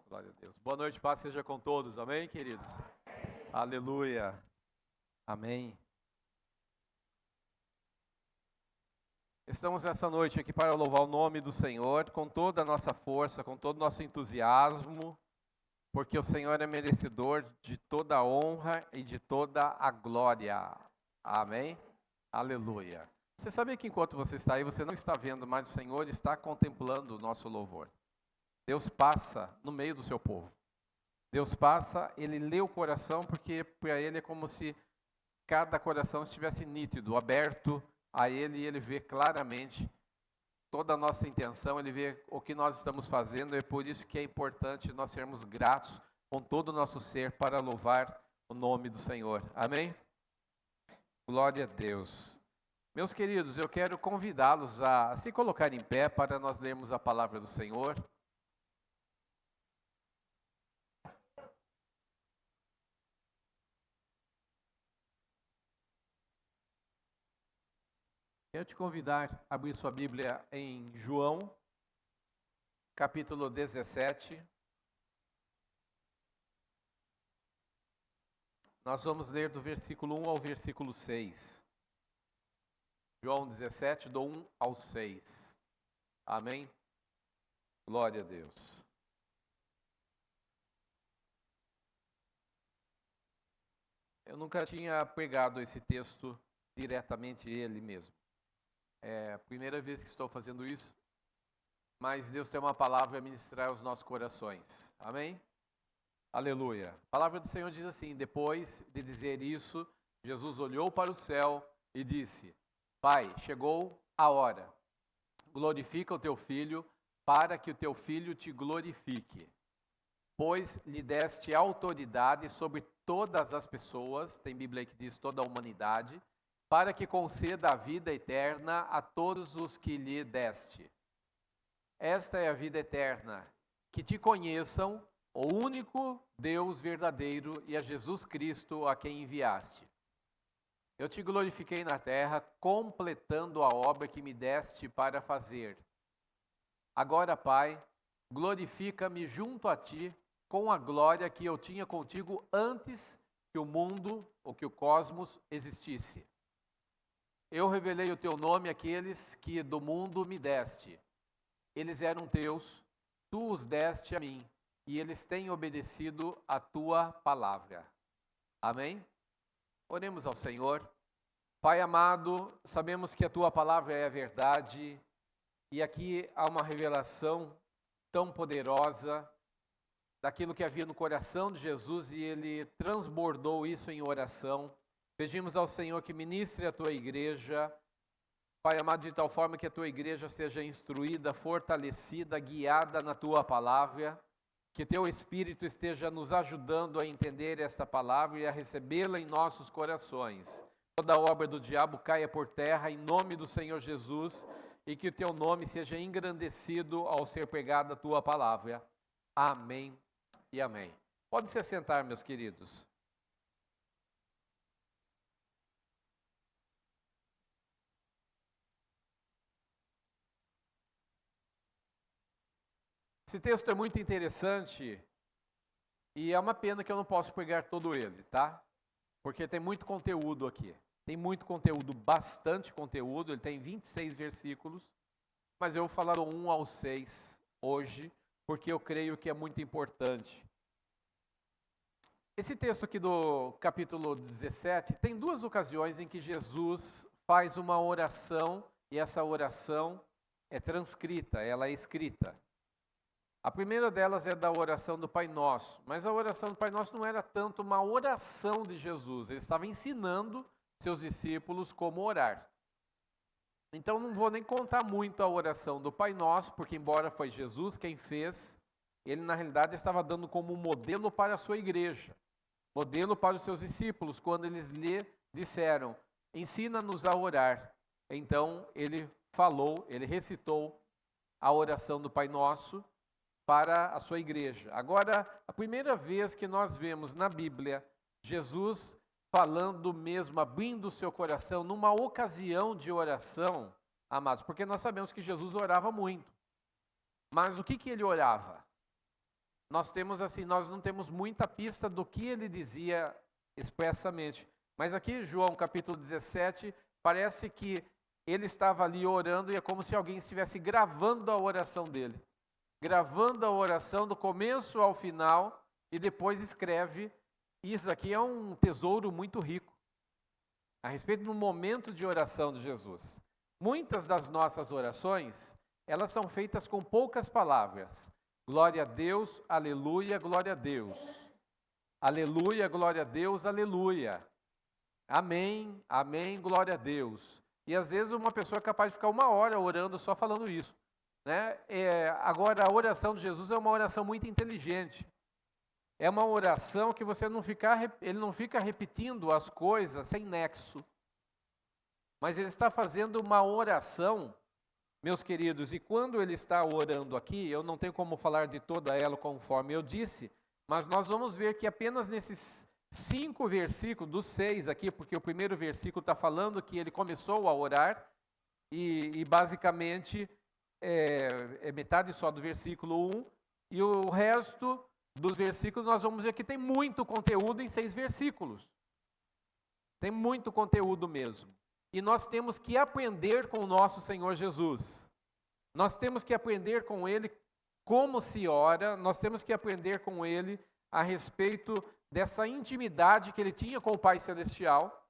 Glória a Deus. Boa noite, paz seja com todos. Amém, queridos? Aleluia. Amém. Estamos essa noite aqui para louvar o nome do Senhor com toda a nossa força, com todo o nosso entusiasmo, porque o Senhor é merecedor de toda a honra e de toda a glória. Amém? Aleluia. Você sabia que enquanto você está aí, você não está vendo, mas o Senhor está contemplando o nosso louvor. Deus passa no meio do seu povo. Deus passa, Ele lê o coração, porque para Ele é como se cada coração estivesse nítido, aberto a Ele, e Ele vê claramente toda a nossa intenção, Ele vê o que nós estamos fazendo, é por isso que é importante nós sermos gratos com todo o nosso ser para louvar o nome do Senhor. Amém? Glória a Deus. Meus queridos, eu quero convidá-los a se colocar em pé para nós lermos a palavra do Senhor. Quero te convidar a abrir sua Bíblia em João, capítulo 17. Nós vamos ler do versículo 1 ao versículo 6. João 17, do 1 ao 6. Amém? Glória a Deus. Eu nunca tinha pregado esse texto diretamente ele mesmo. É a primeira vez que estou fazendo isso, mas Deus tem uma palavra a ministrar aos nossos corações. Amém? Aleluia. A palavra do Senhor diz assim: depois de dizer isso, Jesus olhou para o céu e disse: Pai, chegou a hora. Glorifica o teu filho, para que o teu filho te glorifique. Pois lhe deste autoridade sobre todas as pessoas, tem Bíblia que diz toda a humanidade, para que conceda a vida eterna a todos os que lhe deste. Esta é a vida eterna, que te conheçam, o único Deus verdadeiro, e a Jesus Cristo a quem enviaste. Eu te glorifiquei na terra, completando a obra que me deste para fazer. Agora, Pai, glorifica-me junto a ti, com a glória que eu tinha contigo antes que o mundo, ou que o cosmos, existisse. Eu revelei o teu nome àqueles que do mundo me deste. Eles eram teus, tu os deste a mim, e eles têm obedecido a tua palavra. Amém? Oremos ao Senhor. Pai amado, sabemos que a tua palavra é a verdade, e aqui há uma revelação tão poderosa daquilo que havia no coração de Jesus, e ele transbordou isso em oração. Pedimos ao Senhor que ministre a tua igreja, Pai amado, de tal forma que a tua igreja seja instruída, fortalecida, guiada na tua palavra, que teu Espírito esteja nos ajudando a entender esta palavra e a recebê-la em nossos corações. Toda obra do diabo caia por terra em nome do Senhor Jesus, e que o teu nome seja engrandecido ao ser pregada a tua palavra. Amém e amém. Pode se assentar, meus queridos. Esse texto é muito interessante e é uma pena que eu não posso pregar todo ele, tá? Porque tem muito conteúdo aqui. Tem muito conteúdo, bastante conteúdo. Ele tem 26 versículos, mas eu vou falar do 1 ao 6 hoje, porque eu creio que é muito importante. Esse texto aqui do capítulo 17 tem duas ocasiões em que Jesus faz uma oração e essa oração é transcrita, ela é escrita. A primeira delas é da oração do Pai Nosso, mas a oração do Pai Nosso não era tanto uma oração de Jesus, ele estava ensinando seus discípulos como orar. Então não vou nem contar muito a oração do Pai Nosso, porque embora foi Jesus quem fez, ele na realidade estava dando como um modelo para a sua igreja, modelo para os seus discípulos, quando eles lhe disseram, ensina-nos a orar. Então ele falou, ele recitou a oração do Pai Nosso para a sua igreja. Agora, a primeira vez que nós vemos na Bíblia Jesus falando mesmo, abrindo o seu coração numa ocasião de oração, amados, porque nós sabemos que Jesus orava muito. Mas o que ele orava? nós não temos muita pista do que ele dizia expressamente. Mas aqui, João capítulo 17, parece que ele estava ali orando e é como se alguém estivesse gravando a oração dele. Gravando a oração do começo ao final e depois escreve. Isso aqui é um tesouro muito rico a respeito do momento de oração de Jesus. Muitas das nossas orações, elas são feitas com poucas palavras. Glória a Deus, aleluia, glória a Deus. Aleluia, glória a Deus, aleluia. Amém, amém, glória a Deus. E às vezes uma pessoa é capaz de ficar 1 hora orando só falando isso, né? Agora, a oração de Jesus é uma oração muito inteligente. É uma oração que ele não fica repetindo as coisas sem nexo. Mas ele está fazendo uma oração, meus queridos, e quando ele está orando aqui, eu não tenho como falar de toda ela conforme eu disse, mas nós vamos ver que apenas nesses 5 versículos, dos 6 aqui, porque o primeiro versículo está falando que ele começou a orar, e basicamente é metade só do versículo 1, e o resto dos versículos nós vamos ver que tem muito conteúdo em 6 versículos. Tem muito conteúdo mesmo. E nós temos que aprender com o nosso Senhor Jesus. Nós temos que aprender com Ele como se ora, nós temos que aprender com Ele a respeito dessa intimidade que Ele tinha com o Pai Celestial,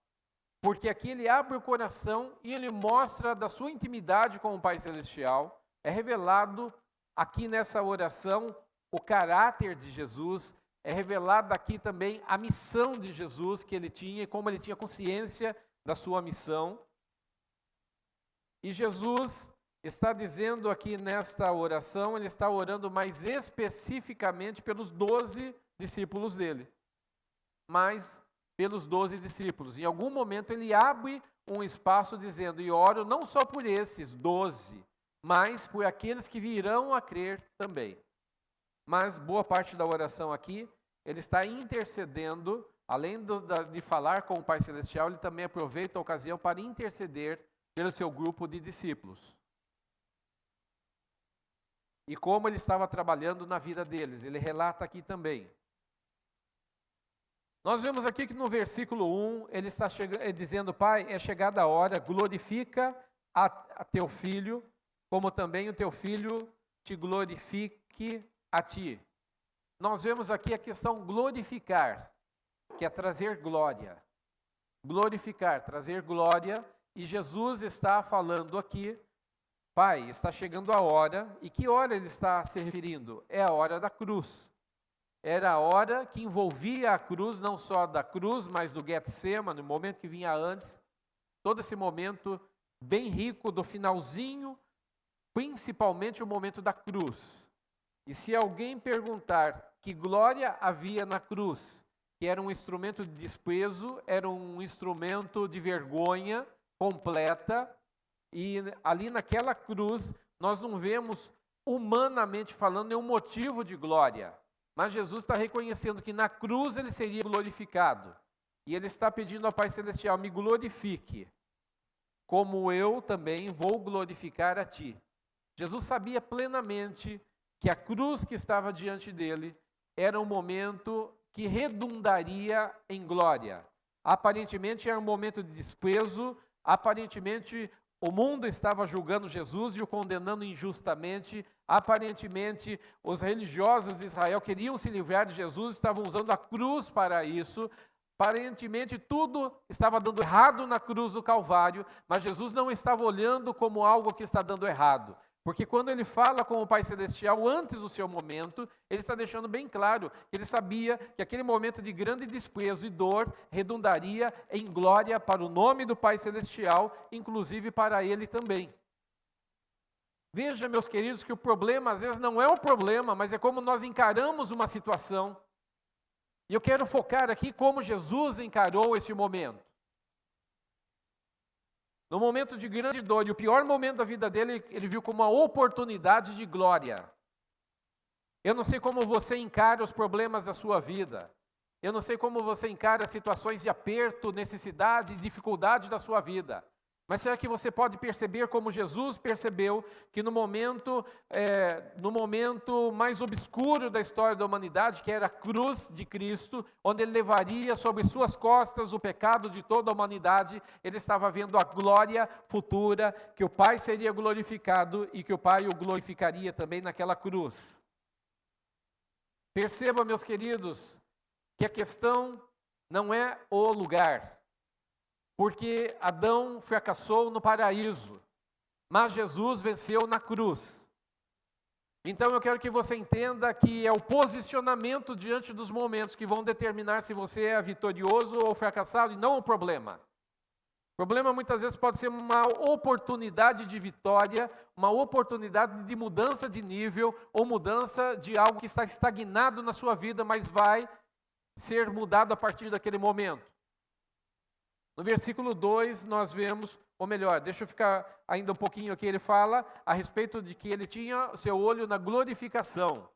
porque aqui Ele abre o coração e Ele mostra da sua intimidade com o Pai Celestial. É revelado aqui nessa oração o caráter de Jesus, é revelado aqui também a missão de Jesus que Ele tinha e como Ele tinha consciência da sua missão. E Jesus está dizendo aqui nesta oração, ele está orando mais especificamente pelos 12 discípulos dele. Mas pelos 12 discípulos. Em algum momento ele abre um espaço dizendo, e oro não só por esses 12, mas por aqueles que virão a crer também. Mas boa parte da oração aqui, ele está intercedendo, além de falar com o Pai Celestial, ele também aproveita a ocasião para interceder pelo seu grupo de discípulos. E como ele estava trabalhando na vida deles, ele relata aqui também. Nós vemos aqui que no versículo 1, ele está dizendo, Pai, é chegada a hora, glorifica a teu filho, como também o teu filho te glorifique a ti. Nós vemos aqui a questão glorificar, que é trazer glória. Glorificar, trazer glória, e Jesus está falando aqui, Pai, está chegando a hora, e que hora ele está se referindo? É a hora da cruz. Era a hora que envolvia a cruz, não só da cruz, mas do Getsêmani, no momento que vinha antes, todo esse momento bem rico do finalzinho, principalmente o momento da cruz. E se alguém perguntar que glória havia na cruz, que era um instrumento de desprezo, era um instrumento de vergonha completa, e ali naquela cruz nós não vemos, humanamente falando, nenhum motivo de glória. Mas Jesus está reconhecendo que na cruz ele seria glorificado. E ele está pedindo ao Pai Celestial, me glorifique, como eu também vou glorificar a ti. Jesus sabia plenamente que a cruz que estava diante dele era um momento que redundaria em glória. Aparentemente era um momento de desprezo, aparentemente o mundo estava julgando Jesus e o condenando injustamente. Aparentemente, os religiosos de Israel queriam se livrar de Jesus, estavam usando a cruz para isso. Aparentemente, tudo estava dando errado na cruz do Calvário, mas Jesus não estava olhando como algo que está dando errado. Porque quando ele fala com o Pai Celestial antes do seu momento, ele está deixando bem claro que ele sabia que aquele momento de grande desprezo e dor redundaria em glória para o nome do Pai Celestial, inclusive para ele também. Veja, meus queridos, que o problema às vezes não é o problema, mas é como nós encaramos uma situação. E eu quero focar aqui como Jesus encarou esse momento. No momento de grande dor, e o pior momento da vida dele, ele viu como uma oportunidade de glória. Eu não sei como você encara os problemas da sua vida. Eu não sei como você encara situações de aperto, necessidade e dificuldade da sua vida. Mas será que você pode perceber como Jesus percebeu que no momento mais obscuro da história da humanidade, que era a cruz de Cristo, onde ele levaria sobre suas costas o pecado de toda a humanidade, ele estava vendo a glória futura, que o Pai seria glorificado e que o Pai o glorificaria também naquela cruz. Perceba, meus queridos, que a questão não é o lugar, porque Adão fracassou no paraíso, mas Jesus venceu na cruz. Então eu quero que você entenda que é o posicionamento diante dos momentos que vão determinar se você é vitorioso ou fracassado, e não o problema. O problema muitas vezes pode ser uma oportunidade de vitória, uma oportunidade de mudança de nível, ou mudança de algo que está estagnado na sua vida, mas vai ser mudado a partir daquele momento. No versículo 2 nós vemos, ou melhor, deixa eu ficar ainda um pouquinho aqui, ele fala a respeito de que ele tinha o seu olho na glorificação.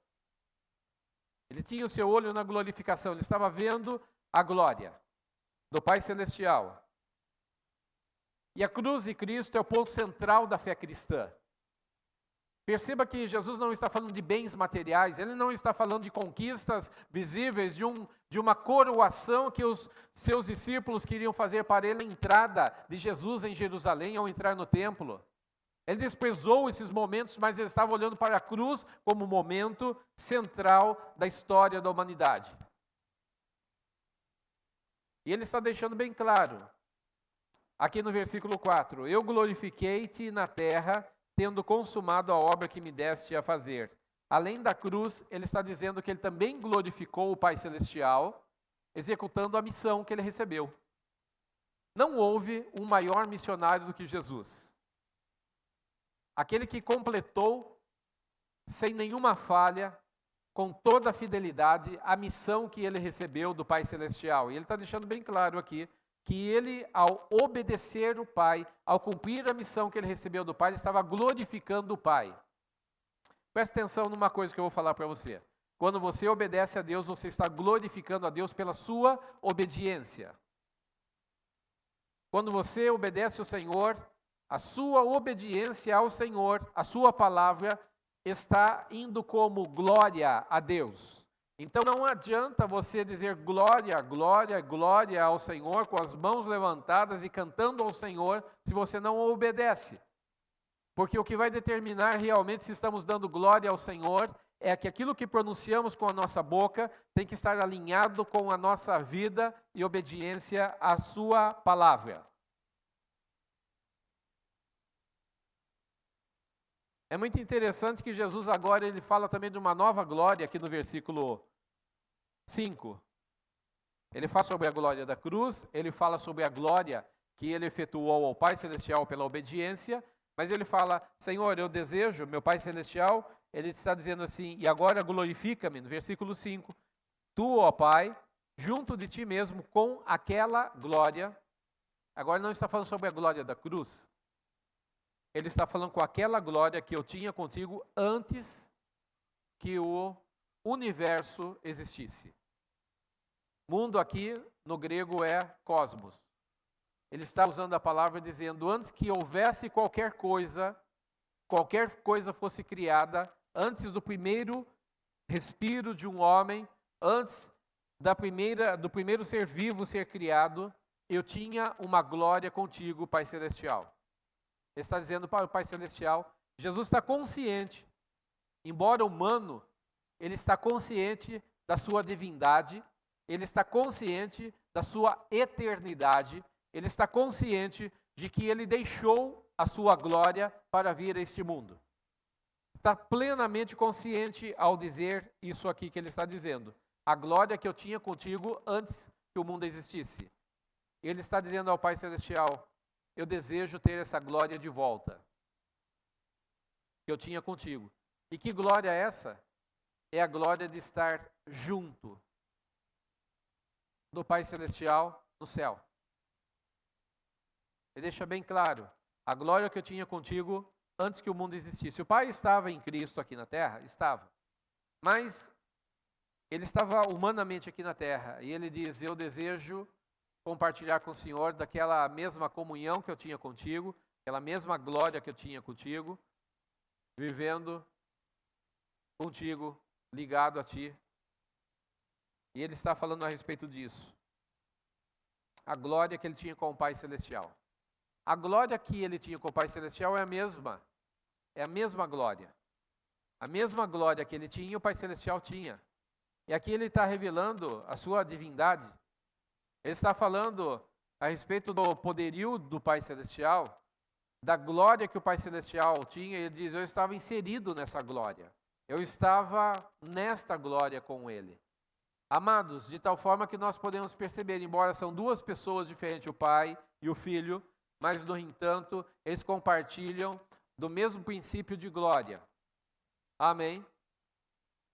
Ele tinha o seu olho na glorificação, ele estava vendo a glória do Pai Celestial. E a cruz de Cristo é o ponto central da fé cristã. Perceba que Jesus não está falando de bens materiais, ele não está falando de conquistas visíveis, de uma coroação que os seus discípulos queriam fazer para ele, a entrada de Jesus em Jerusalém ao entrar no templo. Ele desprezou esses momentos, mas ele estava olhando para a cruz como momento central da história da humanidade. E ele está deixando bem claro, aqui no versículo 4, eu glorifiquei-te na terra, tendo consumado a obra que me deste a fazer. Além da cruz, ele está dizendo que ele também glorificou o Pai Celestial, executando a missão que ele recebeu. Não houve um maior missionário do que Jesus. Aquele que completou, sem nenhuma falha, com toda a fidelidade, a missão que ele recebeu do Pai Celestial. E ele está deixando bem claro aqui, que ele, ao obedecer o Pai, ao cumprir a missão que ele recebeu do Pai, ele estava glorificando o Pai. Presta atenção numa coisa que eu vou falar para você. Quando você obedece a Deus, você está glorificando a Deus pela sua obediência. Quando você obedece ao Senhor, a sua obediência ao Senhor, a sua palavra, está indo como glória a Deus. Então não adianta você dizer glória, glória, glória ao Senhor com as mãos levantadas e cantando ao Senhor se você não obedece. Porque o que vai determinar realmente se estamos dando glória ao Senhor é que aquilo que pronunciamos com a nossa boca tem que estar alinhado com a nossa vida e obediência à sua palavra. É muito interessante que Jesus agora ele fala também de uma nova glória aqui no versículo 5. Ele fala sobre a glória da cruz, ele fala sobre a glória que ele efetuou ao Pai Celestial pela obediência, mas ele fala, Senhor, eu desejo, meu Pai Celestial, ele está dizendo assim, e agora glorifica-me, no versículo 5, tu, ó Pai, junto de ti mesmo, com aquela glória, agora não está falando sobre a glória da cruz, ele está falando com aquela glória que eu tinha contigo antes que o universo existisse. Mundo aqui no grego é cosmos. Ele está usando a palavra dizendo, antes que houvesse qualquer coisa fosse criada, antes do primeiro respiro de um homem, antes do primeiro ser vivo ser criado, eu tinha uma glória contigo, Pai Celestial. Ele está dizendo para o Pai Celestial, Jesus está consciente, embora humano, ele está consciente da sua divindade, ele está consciente da sua eternidade, ele está consciente de que ele deixou a sua glória para vir a este mundo. Está plenamente consciente ao dizer isso aqui que ele está dizendo. A glória que eu tinha contigo antes que o mundo existisse. Ele está dizendo ao Pai Celestial, eu desejo ter essa glória de volta que eu tinha contigo. E que glória é essa? É a glória de estar junto do Pai Celestial no céu. Ele deixa bem claro, a glória que eu tinha contigo antes que o mundo existisse. O Pai estava em Cristo aqui na terra? Estava. Mas ele estava humanamente aqui na terra. E ele diz, eu desejo compartilhar com o Senhor daquela mesma comunhão que eu tinha contigo, aquela mesma glória que eu tinha contigo, vivendo contigo, ligado a ti. E ele está falando a respeito disso. A glória que ele tinha com o Pai Celestial. A glória que ele tinha com o Pai Celestial é a mesma glória. A mesma glória que ele tinha, o Pai Celestial tinha. E aqui ele está revelando a sua divindade. Ele está falando a respeito do poderio do Pai Celestial, da glória que o Pai Celestial tinha. Ele diz, eu estava inserido nessa glória. Eu estava nesta glória com ele. Amados, de tal forma que nós podemos perceber, embora são duas pessoas diferentes, o Pai e o Filho, mas, no entanto, eles compartilham do mesmo princípio de glória. Amém?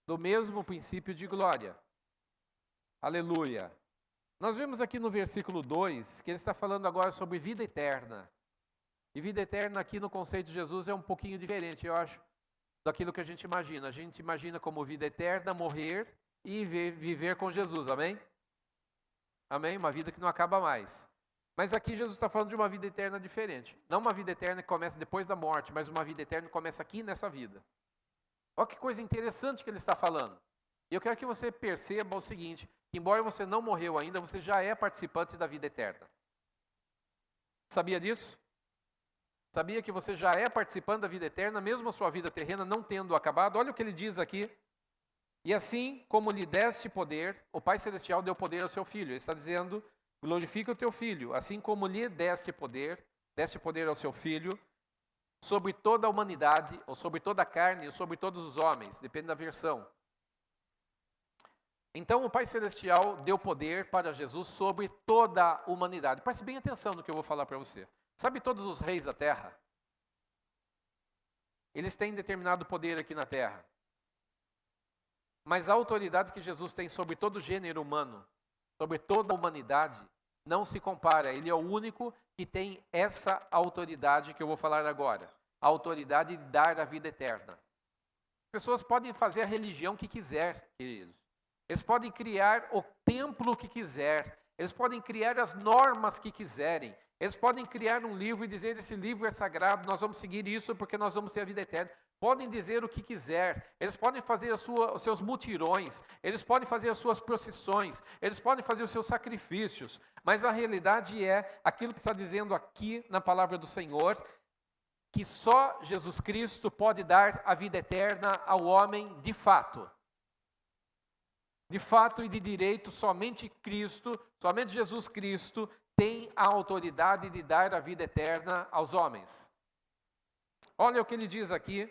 Do mesmo princípio de glória. Aleluia. Nós vemos aqui no versículo 2, que ele está falando agora sobre vida eterna. E vida eterna aqui no conceito de Jesus é um pouquinho diferente, eu acho, daquilo que a gente imagina. A gente imagina como vida eterna, morrer e viver com Jesus, amém? Amém? Uma vida que não acaba mais. Mas aqui Jesus está falando de uma vida eterna diferente. Não uma vida eterna que começa depois da morte, mas uma vida eterna que começa aqui nessa vida. Olha que coisa interessante que ele está falando. E eu quero que você perceba o seguinte, que embora você não morreu ainda, você já é participante da vida eterna. Sabia disso? Sabia que você já é participante da vida eterna, mesmo a sua vida terrena não tendo acabado? Olha o que ele diz aqui. E assim como lhe deste poder, o Pai Celestial deu poder ao seu Filho. Ele está dizendo, glorifica o teu Filho, assim como lhe deste poder ao seu Filho, sobre toda a humanidade, ou sobre toda a carne, ou sobre todos os homens, depende da versão. Então o Pai Celestial deu poder para Jesus sobre toda a humanidade. Preste bem atenção no que eu vou falar para você. Sabe todos os reis da terra? Eles têm determinado poder aqui na terra. Mas a autoridade que Jesus tem sobre todo o gênero humano, sobre toda a humanidade, não se compara. Ele é o único que tem essa autoridade que eu vou falar agora. A autoridade de dar a vida eterna. As pessoas podem fazer a religião que quiser, queridos. Eles podem criar o templo que quiser. Eles podem criar as normas que quiserem. Eles podem criar um livro e dizer, esse livro é sagrado, nós vamos seguir isso porque nós vamos ter a vida eterna. Podem dizer o que quiser, eles podem fazer os seus mutirões, eles podem fazer as suas procissões, eles podem fazer os seus sacrifícios, mas a realidade é aquilo que está dizendo aqui na palavra do Senhor, que só Jesus Cristo pode dar a vida eterna ao homem de fato. De fato e de direito, somente Cristo, somente Jesus Cristo tem a autoridade de dar a vida eterna aos homens. Olha o que ele diz aqui.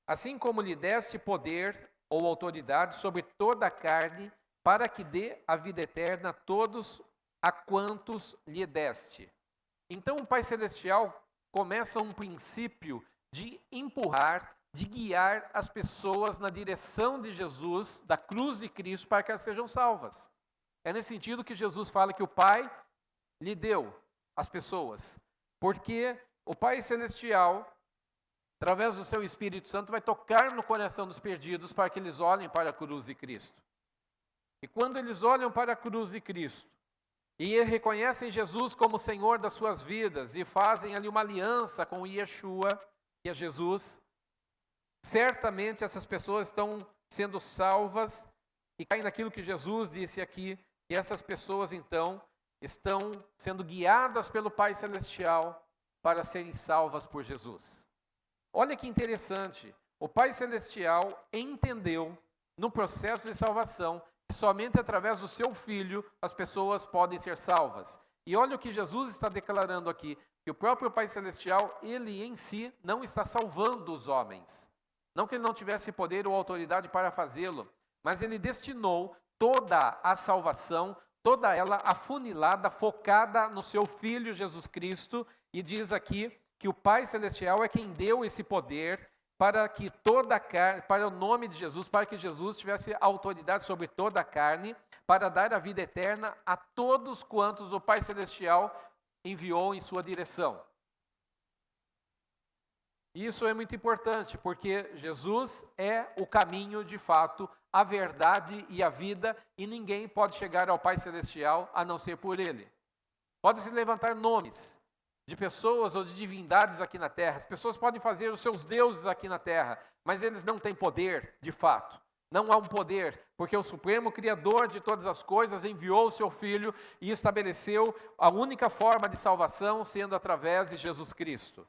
Assim como lhe deste poder ou autoridade sobre toda a carne, para que dê a vida eterna a todos a quantos lhe deste. Então o Pai Celestial começa um princípio de empurrar, de guiar as pessoas na direção de Jesus, da cruz de Cristo, para que elas sejam salvas. É nesse sentido que Jesus fala que o Pai lhe deu as pessoas, porque o Pai Celestial, através do seu Espírito Santo, vai tocar no coração dos perdidos para que eles olhem para a cruz de Cristo. E quando eles olham para a cruz de Cristo, e reconhecem Jesus como Senhor das suas vidas, e fazem ali uma aliança com Yeshua, que é Jesus, certamente essas pessoas estão sendo salvas, e caem naquilo que Jesus disse aqui, que essas pessoas então estão sendo guiadas pelo Pai Celestial para serem salvas por Jesus. Olha que interessante, o Pai Celestial entendeu no processo de salvação que somente através do seu Filho as pessoas podem ser salvas. E olha o que Jesus está declarando aqui, que o próprio Pai Celestial, ele em si não está salvando os homens. Não que ele não tivesse poder ou autoridade para fazê-lo, mas ele destinou toda a salvação, toda ela afunilada, focada no seu Filho Jesus Cristo, e diz aqui que o Pai Celestial é quem deu esse poder para que toda a carne, para o nome de Jesus, para que Jesus tivesse autoridade sobre toda a carne, para dar a vida eterna a todos quantos o Pai Celestial enviou em sua direção. Isso é muito importante, porque Jesus é o caminho, de fato, a verdade e a vida, e ninguém pode chegar ao Pai Celestial a não ser por Ele. Pode-se levantar nomes de pessoas ou de divindades aqui na terra. As pessoas podem fazer os seus deuses aqui na terra, mas eles não têm poder, de fato. Não há um poder, porque o Supremo Criador de todas as coisas enviou o seu Filho e estabeleceu a única forma de salvação, sendo através de Jesus Cristo.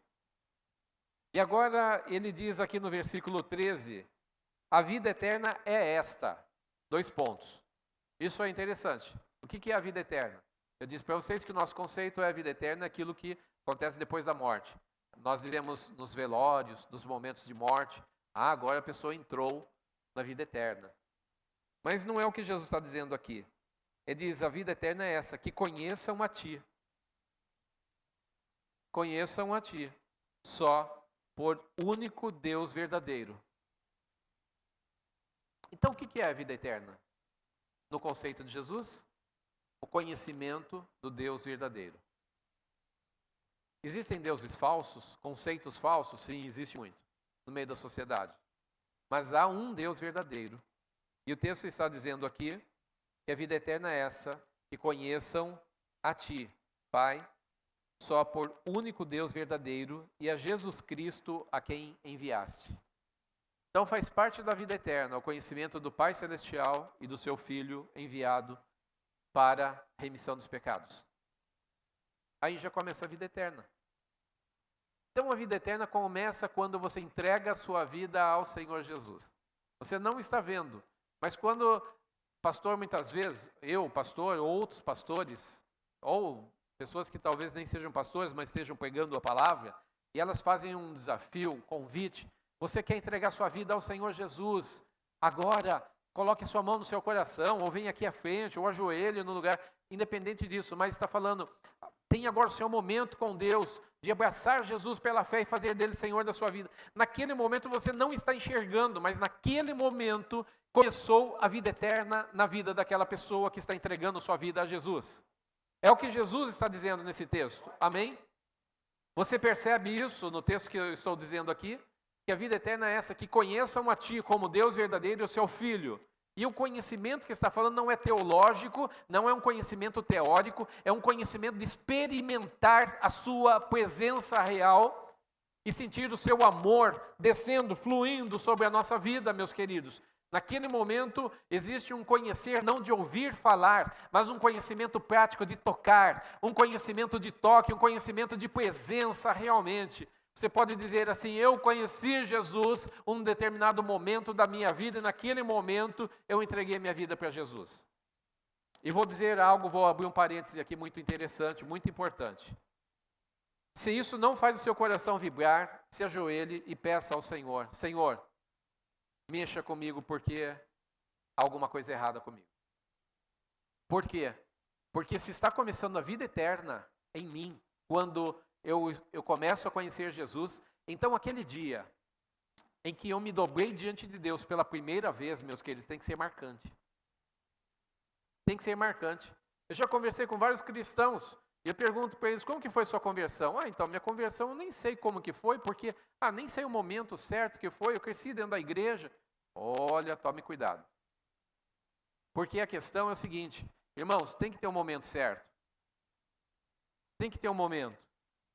E agora ele diz aqui no versículo 13, a vida eterna é esta. 2 pontos. Isso é interessante. O que é a vida eterna? Eu disse para vocês que o nosso conceito é a vida eterna, aquilo que acontece depois da morte. Nós dizemos nos velórios, nos momentos de morte, agora a pessoa entrou na vida eterna. Mas não é o que Jesus está dizendo aqui. Ele diz, a vida eterna é essa, que conheçam a Ti. Conheçam a Ti, só por único Deus verdadeiro. Então o que é a vida eterna? No conceito de Jesus, o conhecimento do Deus verdadeiro. Existem deuses falsos, conceitos falsos? Sim, existe muito, no meio da sociedade. Mas há um Deus verdadeiro. E o texto está dizendo aqui que a vida eterna é essa, que conheçam a Ti, Pai, só por único Deus verdadeiro e a Jesus Cristo a quem enviaste. Então faz parte da vida eterna o conhecimento do Pai Celestial e do Seu Filho enviado para a remissão dos pecados. Aí já começa a vida eterna. Então a vida eterna começa quando você entrega a sua vida ao Senhor Jesus. Você não está vendo, mas quando pastor, muitas vezes, eu, pastor, ou outros pastores, ou pessoas que talvez nem sejam pastores, mas estejam pregando a palavra, e elas fazem um desafio, um convite. Você quer entregar sua vida ao Senhor Jesus? Agora, coloque sua mão no seu coração, ou venha aqui à frente, ou ajoelhe no lugar, independente disso, mas está falando, tenha agora o seu momento com Deus, de abraçar Jesus pela fé e fazer dele Senhor da sua vida. Naquele momento você não está enxergando, mas naquele momento começou a vida eterna na vida daquela pessoa que está entregando sua vida a Jesus. É o que Jesus está dizendo nesse texto, amém? Você percebe isso no texto que eu estou dizendo aqui? Que a vida eterna é essa, que conheçam a Ti como Deus verdadeiro e o Seu Filho. E o conhecimento que está falando não é teológico, não é um conhecimento teórico, é um conhecimento de experimentar a sua presença real e sentir o seu amor descendo, fluindo sobre a nossa vida, meus queridos. Naquele momento existe um conhecer não de ouvir falar, mas um conhecimento prático de tocar, um conhecimento de toque, um conhecimento de presença realmente. Você pode dizer assim, eu conheci Jesus um determinado momento da minha vida e naquele momento eu entreguei minha vida para Jesus. E vou dizer algo, vou abrir um parêntese aqui muito interessante, muito importante. Se isso não faz o seu coração vibrar, se ajoelhe e peça ao Senhor, Senhor, mexa comigo porque há alguma coisa errada comigo. Por quê? Porque se está começando a vida eterna em mim, quando eu começo a conhecer Jesus, então aquele dia em que eu me dobrei diante de Deus pela primeira vez, meus queridos, tem que ser marcante. Tem que ser marcante. Eu já conversei com vários cristãos e eu pergunto para eles, como que foi sua conversão? Então, minha conversão eu nem sei como que foi, porque nem sei o momento certo que foi, eu cresci dentro da igreja. Olha, tome cuidado. Porque a questão é o seguinte, irmãos, tem que ter um momento certo. Tem que ter um momento.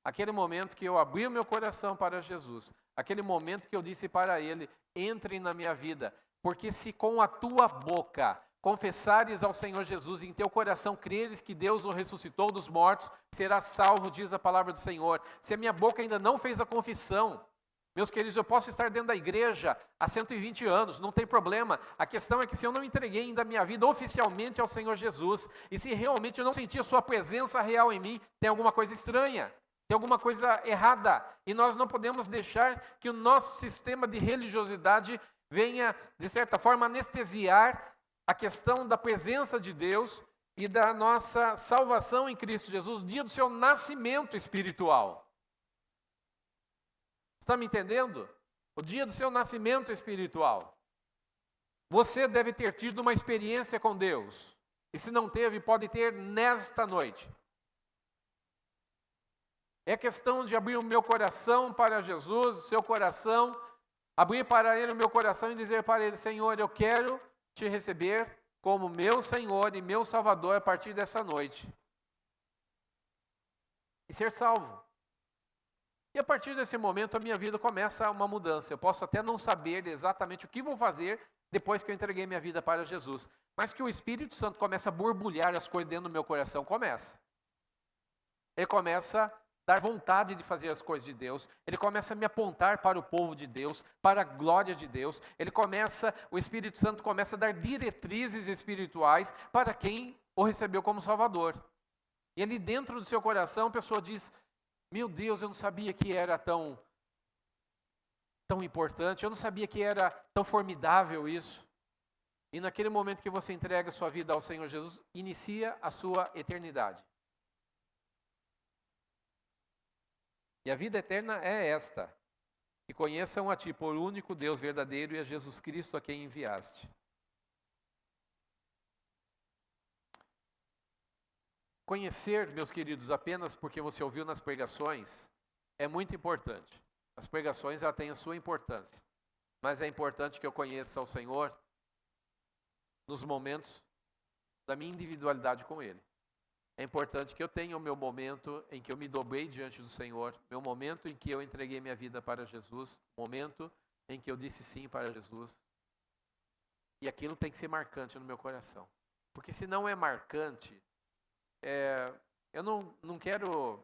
Aquele momento que eu abri o meu coração para Jesus. Aquele momento que eu disse para Ele, entre na minha vida. Porque se com a tua boca confessares ao Senhor Jesus e em teu coração creres que Deus o ressuscitou dos mortos, serás salvo, diz a palavra do Senhor. Se a minha boca ainda não fez a confissão, meus queridos, eu posso estar dentro da igreja há 120 anos, não tem problema. A questão é que se eu não entreguei ainda a minha vida oficialmente ao Senhor Jesus, e se realmente eu não senti a sua presença real em mim, tem alguma coisa estranha. Tem alguma coisa errada e nós não podemos deixar que o nosso sistema de religiosidade venha, de certa forma, anestesiar a questão da presença de Deus e da nossa salvação em Cristo Jesus, dia do seu nascimento espiritual. Está me entendendo? O dia do seu nascimento espiritual. Você deve ter tido uma experiência com Deus. E se não teve, pode ter nesta noite. É questão de abrir o meu coração para Jesus, o seu coração, abrir para Ele o meu coração e dizer para Ele, Senhor, eu quero te receber como meu Senhor e meu Salvador a partir dessa noite. E ser salvo. E a partir desse momento a minha vida começa uma mudança. Eu posso até não saber exatamente o que vou fazer depois que eu entreguei minha vida para Jesus. Mas que o Espírito Santo começa a borbulhar as coisas dentro do meu coração, começa. Ele começa a dar vontade de fazer as coisas de Deus. Ele começa a me apontar para o povo de Deus, para a glória de Deus. O Espírito Santo começa a dar diretrizes espirituais para quem o recebeu como Salvador. E ali dentro do seu coração a pessoa diz: meu Deus, eu não sabia que era tão importante, eu não sabia que era tão formidável isso. E naquele momento que você entrega sua vida ao Senhor Jesus, inicia a sua eternidade. E a vida eterna é esta: que conheçam a Ti, por único Deus verdadeiro, e a Jesus Cristo a quem enviaste. Conhecer, meus queridos, apenas porque você ouviu nas pregações, é muito importante. As pregações têm a sua importância, mas é importante que eu conheça o Senhor nos momentos da minha individualidade com Ele. É importante que eu tenha o meu momento em que eu me dobrei diante do Senhor, meu momento em que eu entreguei minha vida para Jesus, o momento em que eu disse sim para Jesus. E aquilo tem que ser marcante no meu coração. Porque se não é marcante, eu não quero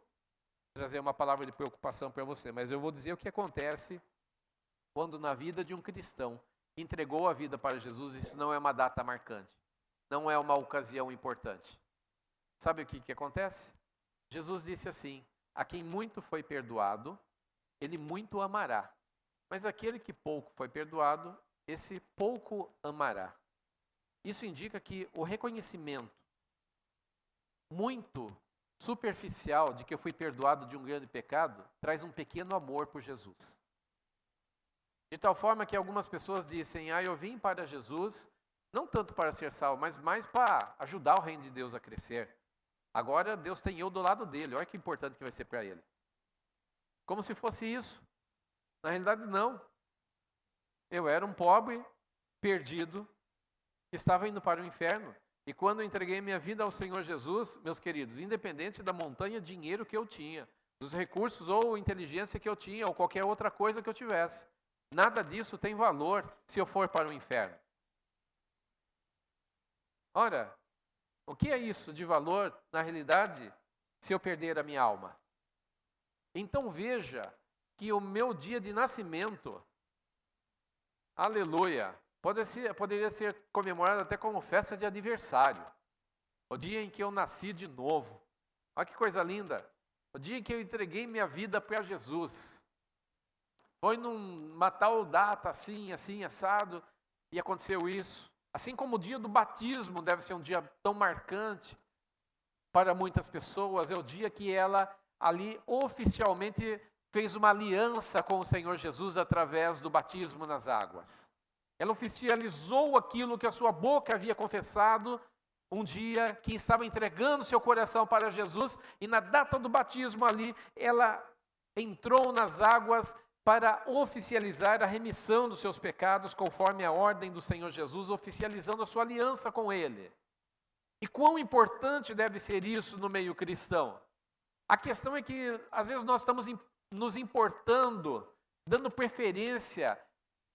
trazer uma palavra de preocupação para você, mas eu vou dizer o que acontece quando na vida de um cristão entregou a vida para Jesus. Isso não é uma data marcante, não é uma ocasião importante. Sabe o que acontece? Jesus disse assim: a quem muito foi perdoado, ele muito amará. Mas aquele que pouco foi perdoado, esse pouco amará. Isso indica que o reconhecimento muito superficial de que eu fui perdoado de um grande pecado traz um pequeno amor por Jesus. De tal forma que algumas pessoas dizem: eu vim para Jesus não tanto para ser salvo, mas mais para ajudar o reino de Deus a crescer. Agora Deus tem eu do lado dele, olha que importante que vai ser para ele. Como se fosse isso. Na realidade não. Eu era um pobre, perdido, que estava indo para o inferno. E quando eu entreguei minha vida ao Senhor Jesus, meus queridos, independente da montanha de dinheiro que eu tinha, dos recursos ou inteligência que eu tinha, ou qualquer outra coisa que eu tivesse, nada disso tem valor se eu for para o inferno. Ora, o que é isso de valor, na realidade, se eu perder a minha alma? Então veja que o meu dia de nascimento, aleluia, poderia ser comemorado até como festa de aniversário. O dia em que eu nasci de novo. Olha que coisa linda. O dia em que eu entreguei minha vida para Jesus. Foi numa tal data, assim, assado, e aconteceu isso. Assim como o dia do batismo deve ser um dia tão marcante para muitas pessoas, é o dia que ela ali oficialmente fez uma aliança com o Senhor Jesus através do batismo nas águas. Ela oficializou aquilo que a sua boca havia confessado um dia, que estava entregando seu coração para Jesus, e na data do batismo ali, ela entrou nas águas para oficializar a remissão dos seus pecados, conforme a ordem do Senhor Jesus, oficializando a sua aliança com Ele. E quão importante deve ser isso no meio cristão? A questão é que, às vezes, nós estamos nos importando, dando preferência,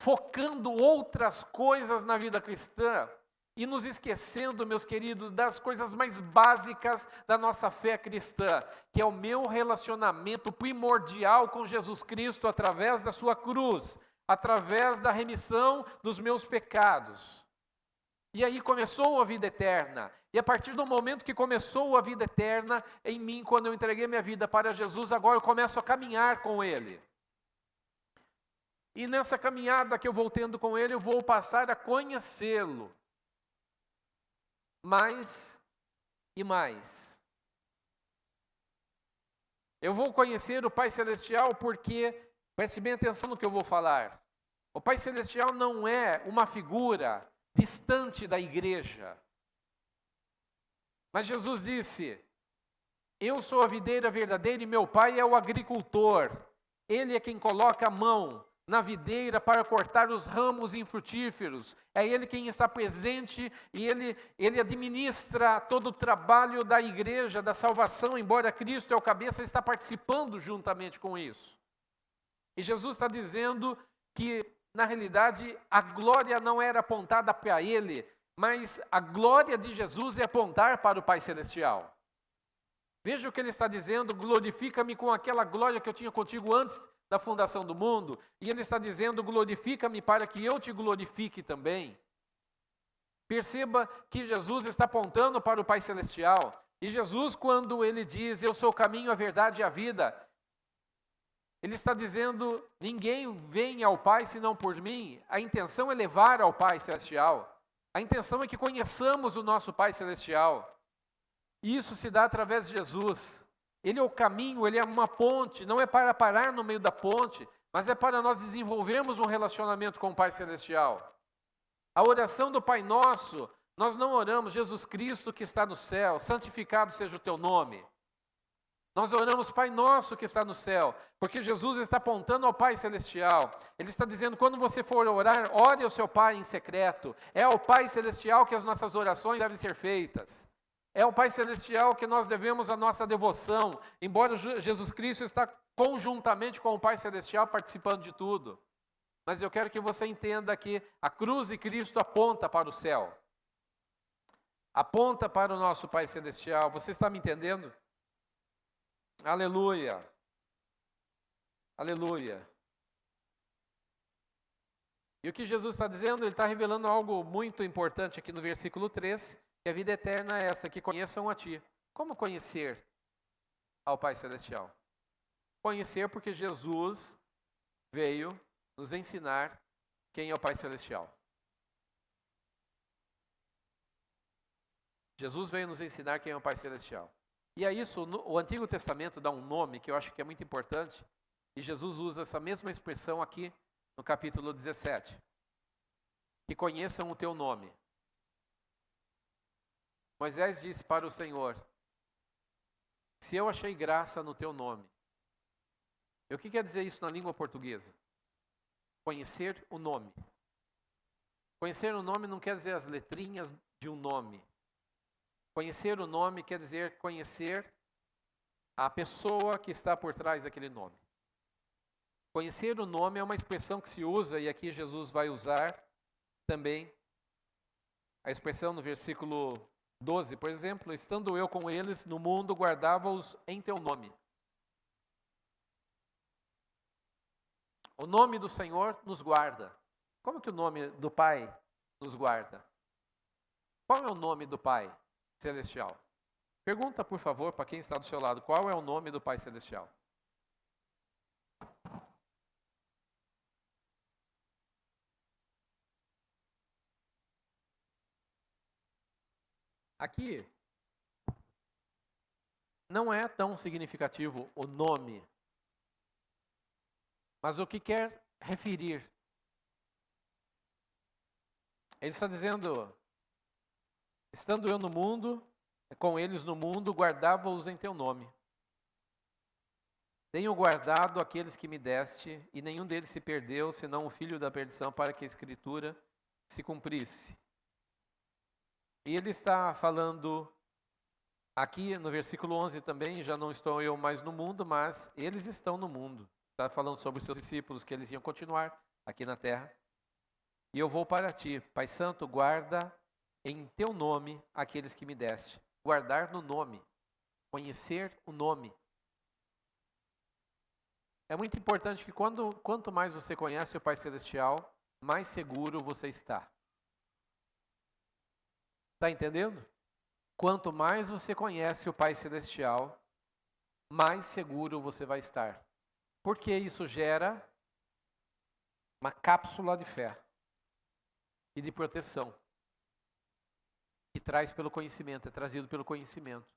focando outras coisas na vida cristã, e nos esquecendo, meus queridos, das coisas mais básicas da nossa fé cristã, que é o meu relacionamento primordial com Jesus Cristo através da sua cruz, através da remissão dos meus pecados. E aí começou a vida eterna. E a partir do momento que começou a vida eterna em mim, quando eu entreguei minha vida para Jesus, agora eu começo a caminhar com Ele. E nessa caminhada que eu vou tendo com Ele, eu vou passar a conhecê-lo. Mais e mais. Eu vou conhecer o Pai Celestial porque, preste bem atenção no que eu vou falar, o Pai Celestial não é uma figura distante da igreja. Mas Jesus disse: eu sou a videira verdadeira e meu Pai é o agricultor. Ele é quem coloca a mão na videira para cortar os ramos infrutíferos. É Ele quem está presente e Ele administra todo o trabalho da igreja, da salvação, embora Cristo é o cabeça, Ele está participando juntamente com isso. E Jesus está dizendo que, na realidade, a glória não era apontada para Ele, mas a glória de Jesus é apontar para o Pai Celestial. Veja o que Ele está dizendo: glorifica-me com aquela glória que eu tinha contigo antes da fundação do mundo. E Ele está dizendo: glorifica-me para que eu te glorifique também. Perceba que Jesus está apontando para o Pai Celestial. E Jesus, quando Ele diz, eu sou o caminho, a verdade e a vida, Ele está dizendo, ninguém vem ao Pai senão por mim. A intenção é levar ao Pai Celestial. A intenção é que conheçamos o nosso Pai Celestial. E isso se dá através de Jesus. Ele é o caminho, Ele é uma ponte. Não é para parar no meio da ponte, mas é para nós desenvolvermos um relacionamento com o Pai Celestial. A oração do Pai Nosso, nós não oramos, Jesus Cristo que está no céu, santificado seja o teu nome. Nós oramos, Pai Nosso que está no céu, porque Jesus está apontando ao Pai Celestial. Ele está dizendo, quando você for orar, ore ao seu Pai em secreto. É ao Pai Celestial que as nossas orações devem ser feitas. É ao Pai Celestial que nós devemos a nossa devoção, embora Jesus Cristo está conjuntamente com o Pai Celestial participando de tudo. Mas eu quero que você entenda que a cruz de Cristo aponta para o céu. Aponta para o nosso Pai Celestial. Você está me entendendo? Aleluia. Aleluia. E o que Jesus está dizendo? Ele está revelando algo muito importante aqui no versículo 3, que a vida eterna é essa, que conheçam a Ti. Como conhecer ao Pai Celestial? Conhecer porque Jesus veio nos ensinar quem é o Pai Celestial. Jesus veio nos ensinar quem é o Pai Celestial. E a isso, o Antigo Testamento dá um nome que eu acho que é muito importante, e Jesus usa essa mesma expressão aqui no capítulo 17. Que conheçam o teu nome. Moisés disse para o Senhor, se eu achei graça no teu nome. E o que quer dizer isso na língua portuguesa? Conhecer o nome. Conhecer o nome não quer dizer as letrinhas de um nome. Conhecer o nome quer dizer conhecer a pessoa que está por trás daquele nome. Conhecer o nome é uma expressão que se usa, e aqui Jesus vai usar também a expressão no versículo 12, por exemplo, estando eu com eles no mundo, guardava-os em teu nome. O nome do Senhor nos guarda. Como que o nome do Pai nos guarda? Qual é o nome do Pai Celestial? Pergunta, por favor, para quem está do seu lado, qual é o nome do Pai Celestial? Aqui, não é tão significativo o nome, mas o que quer referir. Ele está dizendo, estando eu no mundo, com eles no mundo, guardava-os em teu nome. Tenho guardado aqueles que me deste, e nenhum deles se perdeu, senão o filho da perdição, para que a Escritura se cumprisse. E ele está falando aqui no versículo 11 também, já não estou eu mais no mundo, mas eles estão no mundo. Está falando sobre os seus discípulos, que eles iam continuar aqui na terra. E eu vou para ti, Pai Santo, guarda em teu nome aqueles que me deste. Guardar no nome, conhecer o nome. É muito importante que quanto mais você conhece o Pai Celestial, mais seguro você está. Está entendendo? Quanto mais você conhece o Pai Celestial, mais seguro você vai estar. Porque isso gera uma cápsula de fé e de proteção. Que traz pelo conhecimento, é trazido pelo conhecimento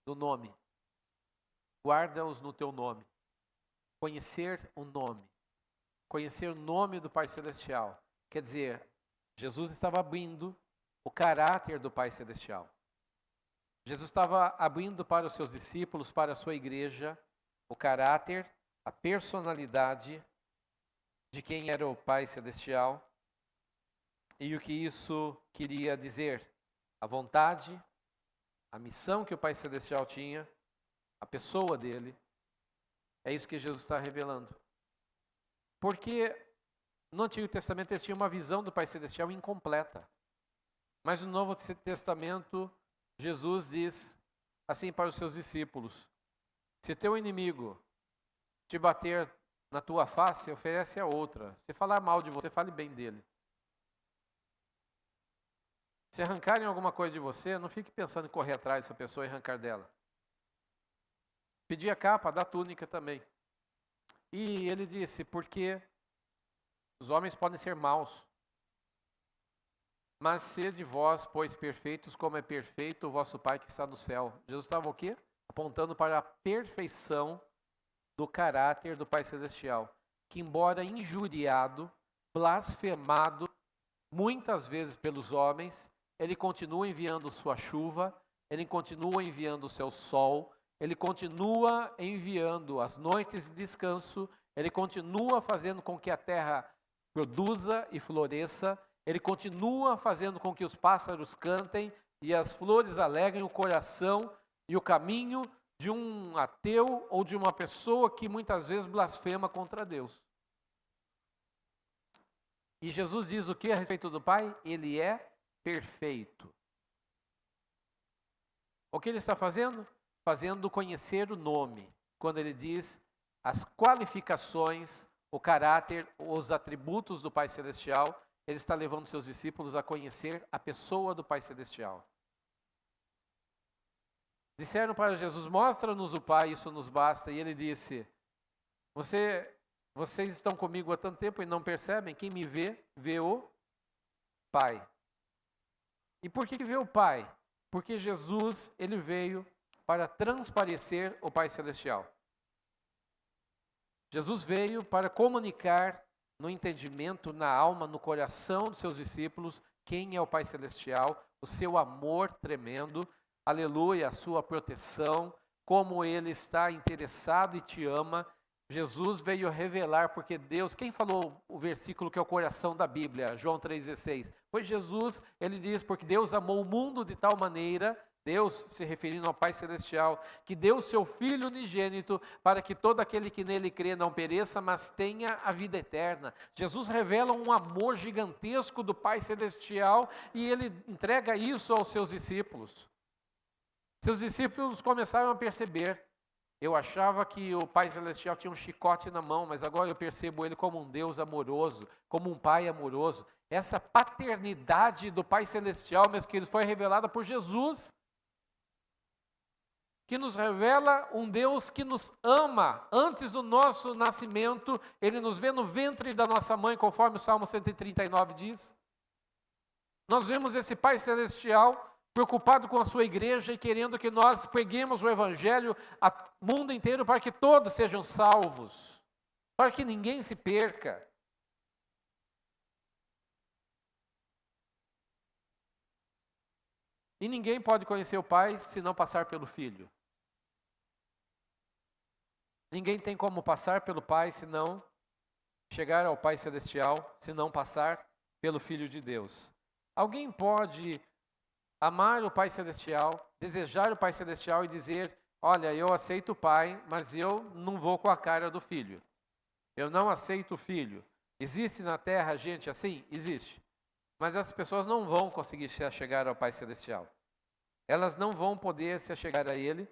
do nome. Guarda-os no teu nome. Conhecer o nome. Conhecer o nome do Pai Celestial. Quer dizer, Jesus estava abrindo o caráter do Pai Celestial. Jesus estava abrindo para os seus discípulos, para a sua igreja, o caráter, a personalidade de quem era o Pai Celestial e o que isso queria dizer. A vontade, a missão que o Pai Celestial tinha, a pessoa dele. É isso que Jesus está revelando. Porque no Antigo Testamento eles tinham uma visão do Pai Celestial incompleta. Mas no Novo Testamento, Jesus diz assim para os seus discípulos: se teu inimigo te bater na tua face, oferece a outra. Se falar mal de você, fale bem dele. Se arrancarem alguma coisa de você, não fique pensando em correr atrás dessa pessoa e arrancar dela. Pedir a capa, dá a túnica também. E ele disse, porque os homens podem ser maus, mas sede vós, pois, perfeitos, como é perfeito o vosso Pai que está no céu. Jesus estava o quê? Apontando para a perfeição do caráter do Pai Celestial, que embora injuriado, blasfemado, muitas vezes pelos homens, ele continua enviando sua chuva, ele continua enviando o seu sol, ele continua enviando as noites de descanso, ele continua fazendo com que a terra produza e floresça, ele continua fazendo com que os pássaros cantem e as flores alegrem o coração e o caminho de um ateu ou de uma pessoa que muitas vezes blasfema contra Deus. E Jesus diz o que a respeito do Pai? Ele é perfeito. O que ele está fazendo? Fazendo conhecer o nome. Quando ele diz as qualificações, o caráter, os atributos do Pai Celestial, ele está levando seus discípulos a conhecer a pessoa do Pai Celestial. Disseram para Jesus, mostra-nos o Pai, isso nos basta. E ele disse, vocês estão comigo há tanto tempo e não percebem? Quem me vê, vê o Pai. E por que vê o Pai? Porque Jesus, ele veio para transparecer o Pai Celestial. Jesus veio para comunicar no entendimento, na alma, no coração dos seus discípulos, quem é o Pai Celestial, o seu amor tremendo, aleluia, a sua proteção, como Ele está interessado e te ama. Jesus veio revelar, porque Deus, quem falou o versículo que é o coração da Bíblia, João 3,16? Foi Jesus, ele diz, porque Deus amou o mundo de tal maneira, Deus se referindo ao Pai Celestial, que deu o seu Filho unigênito para que todo aquele que nele crê não pereça, mas tenha a vida eterna. Jesus revela um amor gigantesco do Pai Celestial e ele entrega isso aos seus discípulos. Seus discípulos começaram a perceber. Eu achava que o Pai Celestial tinha um chicote na mão, mas agora eu percebo Ele como um Deus amoroso, como um Pai amoroso. Essa paternidade do Pai Celestial, meus queridos, foi revelada por Jesus, que nos revela um Deus que nos ama. Antes do nosso nascimento, Ele nos vê no ventre da nossa mãe, conforme o Salmo 139 diz. Nós vemos esse Pai Celestial preocupado com a sua igreja e querendo que nós preguemos o Evangelho ao mundo inteiro para que todos sejam salvos, para que ninguém se perca. E ninguém pode conhecer o Pai se não passar pelo Filho. Ninguém tem como passar pelo Pai se não chegar ao Pai Celestial, se não passar pelo Filho de Deus. Alguém pode amar o Pai Celestial, desejar o Pai Celestial e dizer, olha, eu aceito o Pai, mas eu não vou com a cara do Filho. Eu não aceito o Filho. Existe na Terra gente assim? Existe. Mas as pessoas não vão conseguir se achegar ao Pai Celestial. Elas não vão poder se achegar a Ele,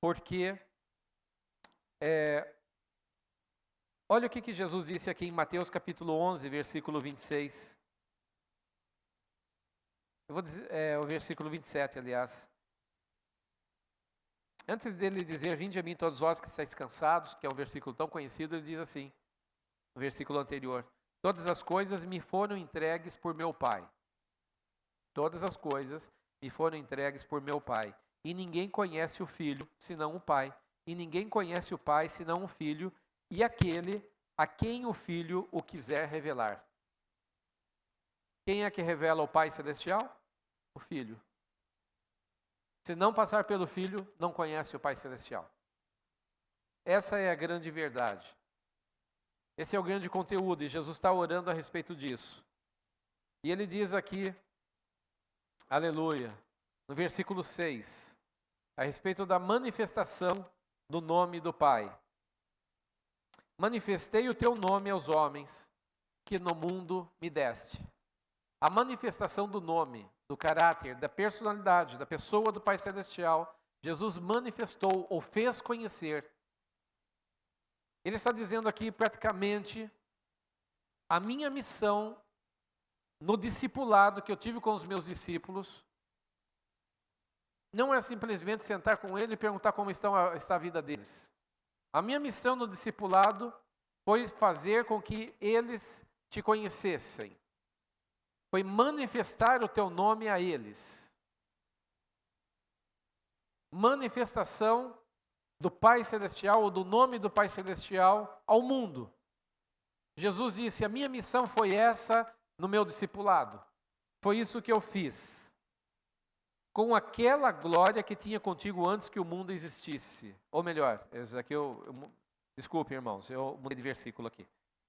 porque olha o que Jesus disse aqui em Mateus capítulo 11, versículo 26. Eu vou dizer, o versículo 27, aliás. Antes dele dizer, vinde a mim todos vós que estáis cansados, que é um versículo tão conhecido, ele diz assim, no versículo anterior, todas as coisas me foram entregues por meu Pai. Todas as coisas me foram entregues por meu Pai. E ninguém conhece o Filho, senão o Pai. E ninguém conhece o Pai, senão o Filho, e aquele a quem o Filho o quiser revelar. Quem é que revela o Pai Celestial? O Filho. Se não passar pelo Filho, não conhece o Pai Celestial. Essa é a grande verdade. Esse é o grande conteúdo, e Jesus está orando a respeito disso. E ele diz aqui, aleluia, no versículo 6, a respeito da manifestação do nome do Pai. Manifestei o teu nome aos homens que no mundo me deste. A manifestação do nome, do caráter, da personalidade, da pessoa do Pai Celestial, Jesus manifestou ou fez conhecer. Ele está dizendo aqui praticamente a minha missão no discipulado que eu tive com os meus discípulos não é simplesmente sentar com ele e perguntar como está a vida deles. A minha missão no discipulado foi fazer com que eles te conhecessem. Foi manifestar o teu nome a eles. Manifestação do Pai Celestial, ou do nome do Pai Celestial ao mundo. Jesus disse, a minha missão foi essa no meu discipulado. Foi isso que eu fiz. Com aquela glória que tinha contigo antes que o mundo existisse. Ou melhor, desculpe, irmãos, eu mudei de versículo aqui.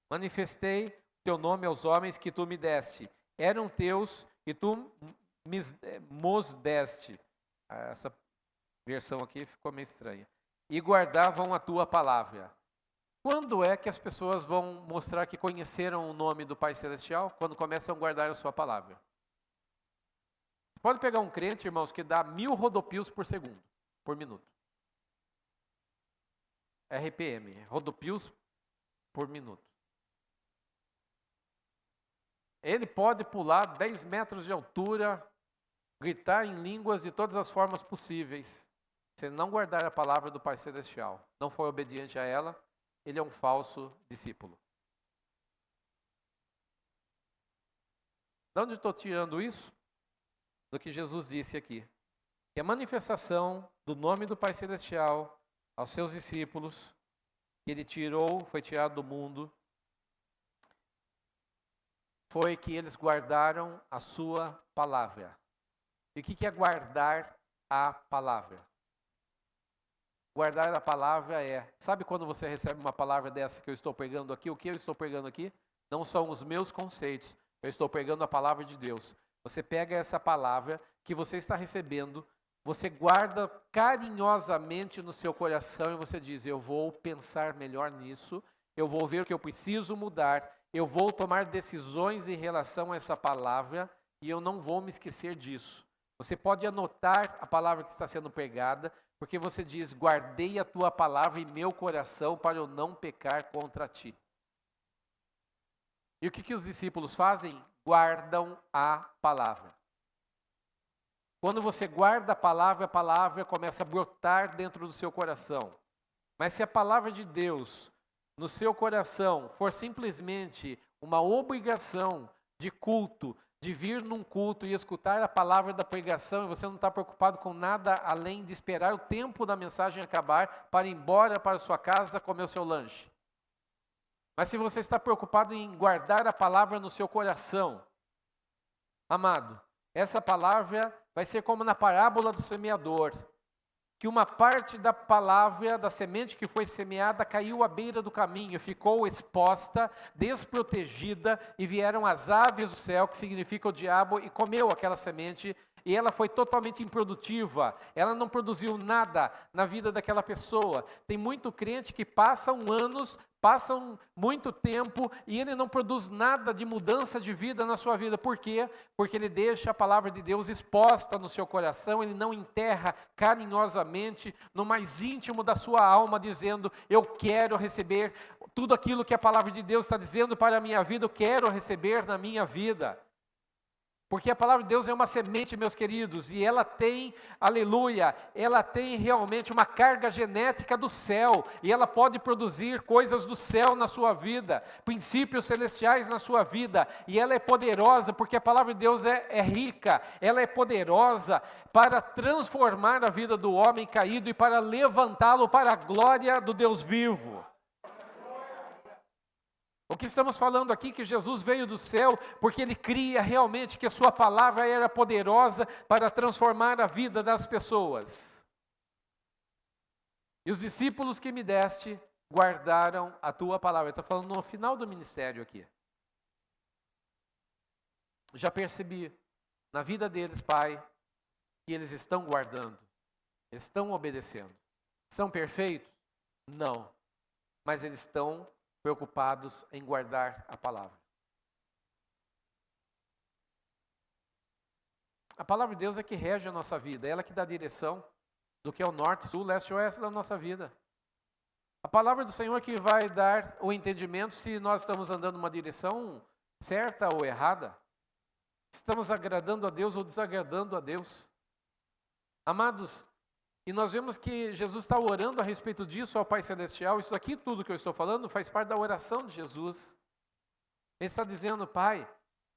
Manifestei teu nome aos homens que tu me deste. Eram teus e tu mos deste. Essa versão aqui ficou meio estranha. E guardavam a tua palavra. Quando é que as pessoas vão mostrar que conheceram o nome do Pai Celestial? Quando começam a guardar a sua palavra. Pode pegar um crente, irmãos, que dá 1000 rodopios por segundo, por minuto. RPM, rodopios por minuto. Ele pode pular 10 metros de altura, gritar em línguas de todas as formas possíveis. Se ele não guardar a palavra do Pai Celestial, não for obediente a ela, ele é um falso discípulo. De onde estou tirando isso? Do que Jesus disse aqui. Que a manifestação do nome do Pai Celestial aos seus discípulos, que ele foi tirado do mundo, foi que eles guardaram a sua palavra. E o que é guardar a palavra? Guardar a palavra sabe quando você recebe uma palavra dessa que eu estou pregando aqui? O que eu estou pregando aqui? Não são os meus conceitos, eu estou pregando a palavra de Deus. Você pega essa palavra que você está recebendo, você guarda carinhosamente no seu coração e você diz, eu vou pensar melhor nisso, eu vou ver o que eu preciso mudar, eu vou tomar decisões em relação a essa palavra e eu não vou me esquecer disso. Você pode anotar a palavra que está sendo pregada, porque você diz, guardei a tua palavra em meu coração para eu não pecar contra ti. E o que os discípulos fazem? Guardam a palavra. Quando você guarda a palavra começa a brotar dentro do seu coração. Mas se a palavra de Deus no seu coração for simplesmente uma obrigação de culto, de vir num culto e escutar a palavra da pregação, e você não está preocupado com nada além de esperar o tempo da mensagem acabar para ir embora para sua casa comer o seu lanche. Mas se você está preocupado em guardar a palavra no seu coração, amado, essa palavra vai ser como na parábola do semeador, que uma parte da palavra, da semente que foi semeada, caiu à beira do caminho, ficou exposta, desprotegida, e vieram as aves do céu, que significa o diabo, e comeu aquela semente, e ela foi totalmente improdutiva, ela não produziu nada na vida daquela pessoa. Tem muito crente que passam muito tempo e ele não produz nada de mudança de vida na sua vida. Por quê? Porque ele deixa a palavra de Deus exposta no seu coração, ele não enterra carinhosamente no mais íntimo da sua alma, dizendo, eu quero receber tudo aquilo que a palavra de Deus está dizendo para a minha vida, eu quero receber na minha vida. Porque a palavra de Deus é uma semente, meus queridos, e ela tem, aleluia, ela tem realmente uma carga genética do céu, e ela pode produzir coisas do céu na sua vida, princípios celestiais na sua vida, e ela é poderosa, porque a palavra de Deus é rica, ela é poderosa para transformar a vida do homem caído e para levantá-lo para a glória do Deus vivo. O que estamos falando aqui, que Jesus veio do céu, porque Ele cria realmente que a sua palavra era poderosa para transformar a vida das pessoas. E os discípulos que me deste, guardaram a tua palavra. Ele está falando no final do ministério aqui. Já percebi na vida deles, Pai, que eles estão guardando, eles estão obedecendo. São perfeitos? Não. Mas eles estão preocupados em guardar a palavra. A palavra de Deus é que rege a nossa vida, é ela que dá direção do que é o norte, sul, leste e oeste da nossa vida. A palavra do Senhor que vai dar o entendimento se nós estamos andando numa direção certa ou errada. Estamos agradando a Deus ou desagradando a Deus. Amados, e nós vemos que Jesus está orando a respeito disso ao Pai Celestial. Isso aqui, tudo que eu estou falando, faz parte da oração de Jesus. Ele está dizendo: Pai,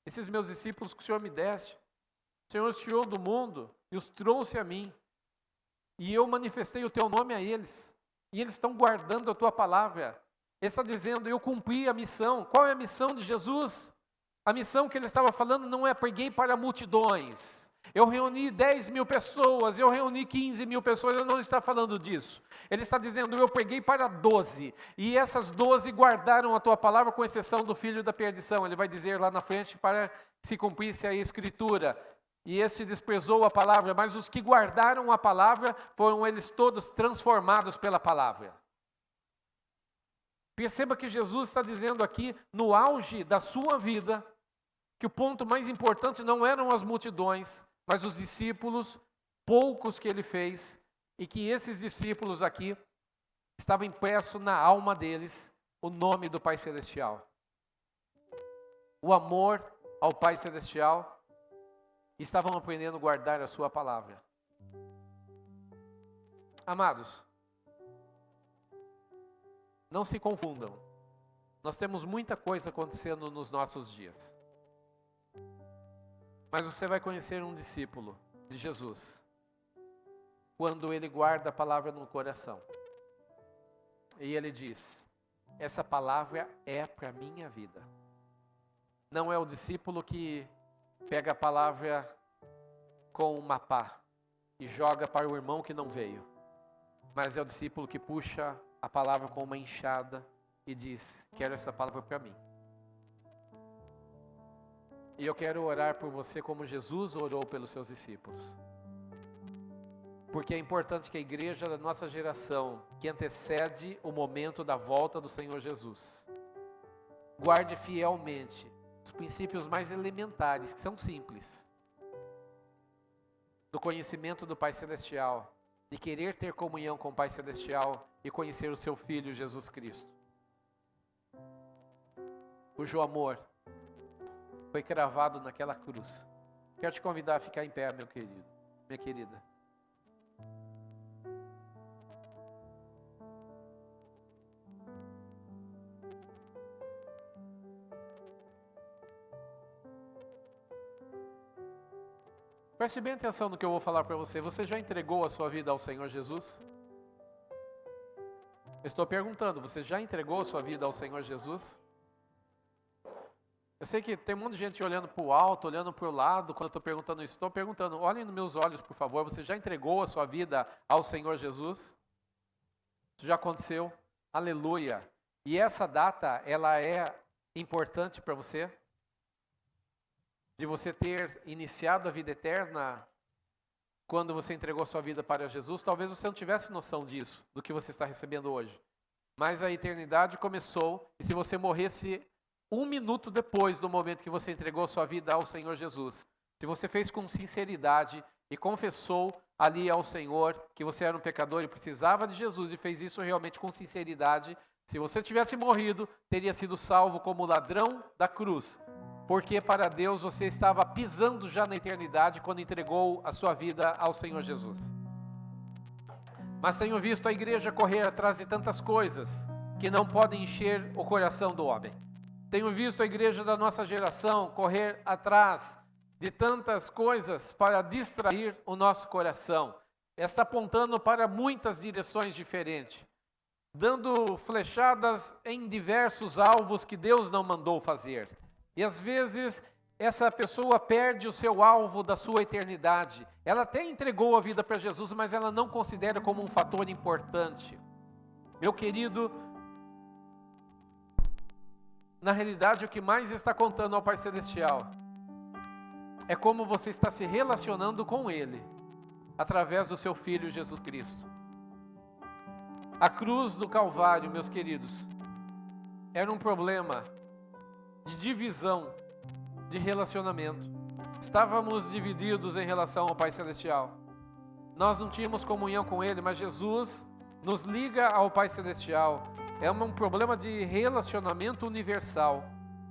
esses meus discípulos que o Senhor me deste, o Senhor os tirou do mundo e os trouxe a mim. E eu manifestei o teu nome a eles. E eles estão guardando a tua palavra. Ele está dizendo: eu cumpri a missão. Qual é a missão de Jesus? A missão que ele estava falando não é preguei para multidões. Eu reuni 10 mil pessoas, eu reuni 15 mil pessoas. Ele não está falando disso. Ele está dizendo: eu preguei para 12. E essas 12 guardaram a tua palavra, com exceção do filho da perdição. Ele vai dizer lá na frente para que se cumprisse a escritura. E esse desprezou a palavra, mas os que guardaram a palavra, foram eles todos transformados pela palavra. Perceba que Jesus está dizendo aqui, no auge da sua vida, que o ponto mais importante não eram as multidões, mas os discípulos, poucos que ele fez, e que esses discípulos aqui, estavam impresso na alma deles, o nome do Pai Celestial. O amor ao Pai Celestial. Estavam aprendendo a guardar a sua palavra. Amados, não se confundam. Nós temos muita coisa acontecendo nos nossos dias. Mas você vai conhecer um discípulo de Jesus quando ele guarda a palavra no coração. E ele diz: essa palavra é para a minha vida. Não é o discípulo que pega a palavra com uma pá e joga para o irmão que não veio. Mas é o discípulo que puxa a palavra com uma enxada e diz: quero essa palavra para mim. E eu quero orar por você como Jesus orou pelos seus discípulos. Porque é importante que a igreja da nossa geração, que antecede o momento da volta do Senhor Jesus, guarde fielmente os princípios mais elementares, que são simples, do conhecimento do Pai Celestial, de querer ter comunhão com o Pai Celestial e conhecer o seu Filho Jesus Cristo, cujo amor foi cravado naquela cruz. Quero te convidar a ficar em pé, meu querido, minha querida. Preste bem atenção no que eu vou falar para você. Você já entregou a sua vida ao Senhor Jesus? Eu estou perguntando, você já entregou a sua vida ao Senhor Jesus? Eu sei que tem um monte de gente olhando para o alto, olhando para o lado, quando eu estou perguntando isso. Estou perguntando, olhem nos meus olhos, por favor. Você já entregou a sua vida ao Senhor Jesus? Isso já aconteceu? Aleluia! E essa data, ela é importante para você? De você ter iniciado a vida eterna quando você entregou sua vida para Jesus. Talvez você não tivesse noção disso, do que você está recebendo hoje. Mas a eternidade começou, e se você morresse 1 minuto depois do momento que você entregou sua vida ao Senhor Jesus, se você fez com sinceridade e confessou ali ao Senhor que você era um pecador e precisava de Jesus, e fez isso realmente com sinceridade, se você tivesse morrido, teria sido salvo como ladrão da cruz. Porque para Deus você estava pisando já na eternidade quando entregou a sua vida ao Senhor Jesus. Mas tenho visto a igreja correr atrás de tantas coisas que não podem encher o coração do homem. Tenho visto a igreja da nossa geração correr atrás de tantas coisas para distrair o nosso coração. Está apontando para muitas direções diferentes, dando flechadas em diversos alvos que Deus não mandou fazer. E às vezes essa pessoa perde o seu alvo da sua eternidade. Ela até entregou a vida para Jesus, mas ela não considera como um fator importante. Meu querido, Na realidade, o que mais está contando ao Pai Celestial é como você está se relacionando com Ele, através do seu Filho Jesus Cristo. A cruz do Calvário, meus queridos, era um problema de divisão, de relacionamento. Estávamos divididos em relação ao Pai Celestial. Nós não tínhamos comunhão com Ele, mas Jesus nos liga ao Pai Celestial. É um problema de relacionamento universal.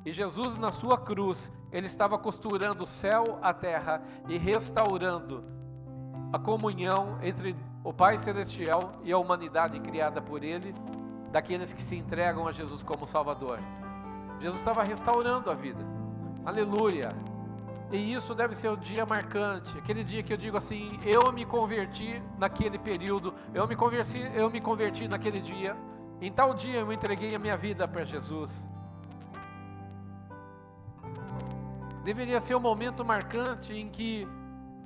E Jesus, na sua cruz, Ele estava costurando o céu à terra e restaurando a comunhão entre o Pai Celestial e a humanidade criada por Ele, daqueles que se entregam a Jesus como Salvador. Jesus estava restaurando a vida. Aleluia! E isso deve ser o dia marcante, aquele dia que eu digo assim, eu me converti naquele período, eu me converti naquele dia, em tal dia eu entreguei a minha vida para Jesus. Deveria ser um momento marcante em que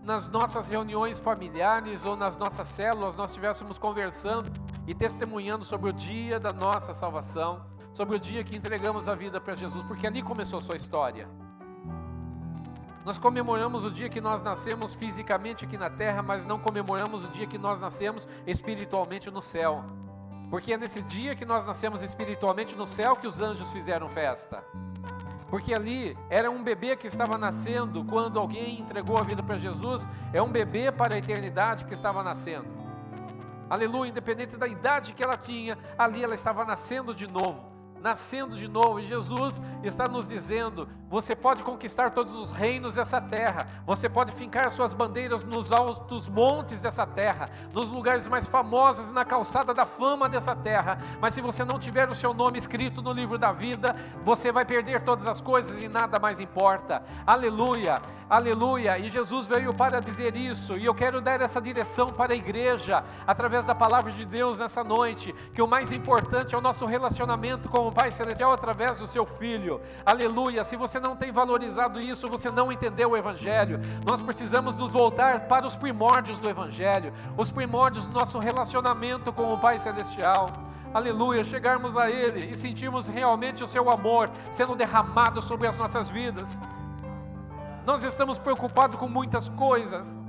nas nossas reuniões familiares ou nas nossas células nós estivéssemos conversando e testemunhando sobre o dia da nossa salvação, sobre o dia que entregamos a vida para Jesus, porque ali começou a sua história. Nós comemoramos o dia que nós nascemos fisicamente aqui na terra, mas não comemoramos o dia que nós nascemos espiritualmente no céu. Porque é nesse dia que nós nascemos espiritualmente no céu que os anjos fizeram festa. Porque ali era um bebê que estava nascendo quando alguém entregou a vida para Jesus, é um bebê para a eternidade que estava nascendo. Aleluia, independente da idade que ela tinha, ali ela estava nascendo de novo. E Jesus está nos dizendo, você pode conquistar todos os reinos dessa terra, você pode fincar suas bandeiras nos altos montes dessa terra, nos lugares mais famosos, na calçada da fama dessa terra, mas se você não tiver o seu nome escrito no livro da vida, você vai perder todas as coisas e nada mais importa. Aleluia, aleluia, e Jesus veio para dizer isso, e eu quero dar essa direção para a igreja, através da palavra de Deus nessa noite, que o mais importante é o nosso relacionamento com o Pai Celestial através do seu Filho. Aleluia, se você não tem valorizado isso, você não entendeu o Evangelho. Nós precisamos nos voltar para os primórdios do Evangelho, os primórdios do nosso relacionamento com o Pai Celestial. Aleluia, chegarmos a Ele e sentirmos realmente o seu amor sendo derramado sobre as nossas vidas. Nós estamos preocupados com muitas coisas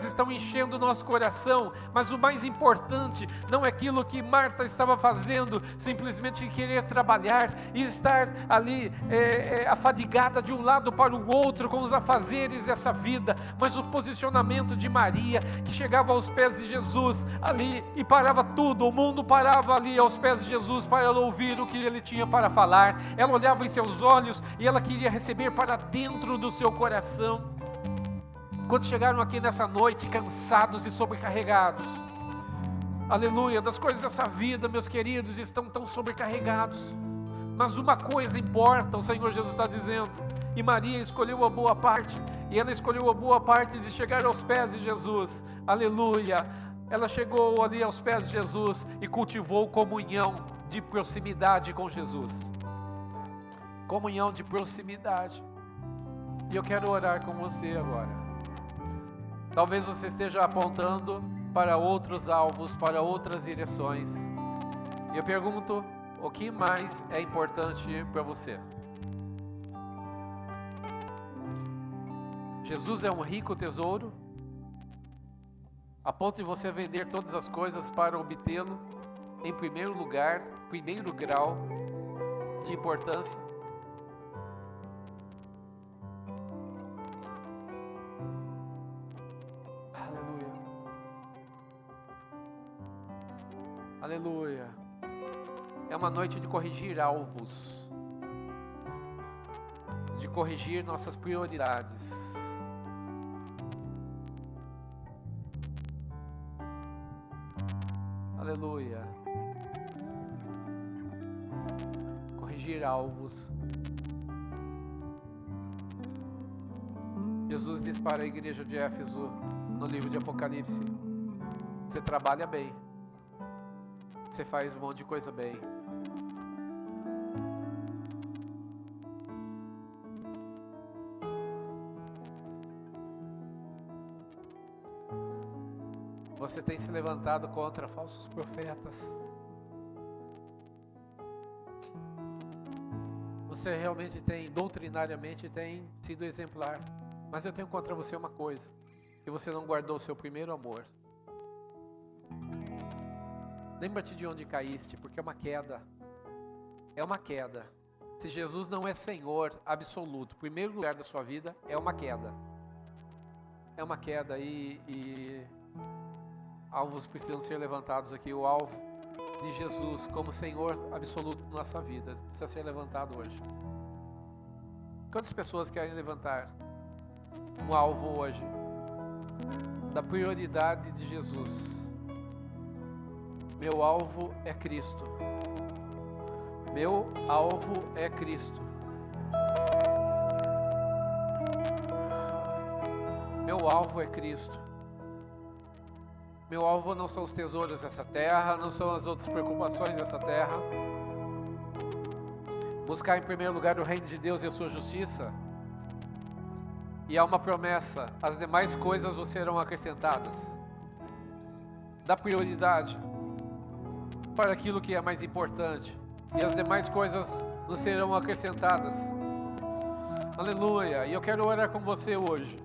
estão enchendo o nosso coração, mas o mais importante não é aquilo que Marta estava fazendo, simplesmente querer trabalhar e estar ali afadigada de um lado para o outro com os afazeres dessa vida, mas o posicionamento de Maria, que chegava aos pés de Jesus ali e parava tudo, o mundo parava ali aos pés de Jesus para ela ouvir o que ele tinha para falar. Ela olhava em seus olhos e ela queria receber para dentro do seu coração. Quando chegaram aqui nessa noite cansados e sobrecarregados, aleluia, das coisas dessa vida, meus queridos, estão tão sobrecarregados, mas uma coisa importa, o Senhor Jesus está dizendo, e Maria escolheu a boa parte, e ela escolheu a boa parte de chegar aos pés de Jesus, aleluia, ela chegou ali aos pés de Jesus e cultivou comunhão de proximidade com Jesus, comunhão de proximidade, e eu quero orar com você agora. Talvez você esteja apontando para outros alvos, para outras direções. E eu pergunto, o que mais é importante para você? Jesus é um rico tesouro, a ponto de você vender todas as coisas para obtê-lo em primeiro lugar, primeiro grau de importância. Aleluia. É uma noite de corrigir alvos, de corrigir nossas prioridades. Aleluia. Corrigir alvos. Jesus diz para a igreja de Éfeso, no livro de Apocalipse, você trabalha bem. Você faz um monte de coisa bem. Você tem se levantado contra falsos profetas. Você realmente doutrinariamente tem sido exemplar. Mas eu tenho contra você uma coisa: que você não guardou o seu primeiro amor. Lembra-te de onde caíste, porque é uma queda. É uma queda. Se Jesus não é Senhor absoluto, primeiro lugar da sua vida, é uma queda. É uma queda e alvos precisam ser levantados aqui. O alvo de Jesus como Senhor absoluto na nossa vida precisa ser levantado hoje. Quantas pessoas querem levantar um alvo hoje da prioridade de Jesus? Meu alvo é Cristo. Meu alvo é Cristo. Meu alvo é Cristo. Meu alvo não são os tesouros dessa terra, não são as outras preocupações dessa terra. Buscar em primeiro lugar o reino de Deus e a sua justiça. E há uma promessa: as demais coisas vos serão acrescentadas. Dá prioridade para aquilo que é mais importante, e as demais coisas nos serão acrescentadas. Aleluia! E eu quero orar com você hoje.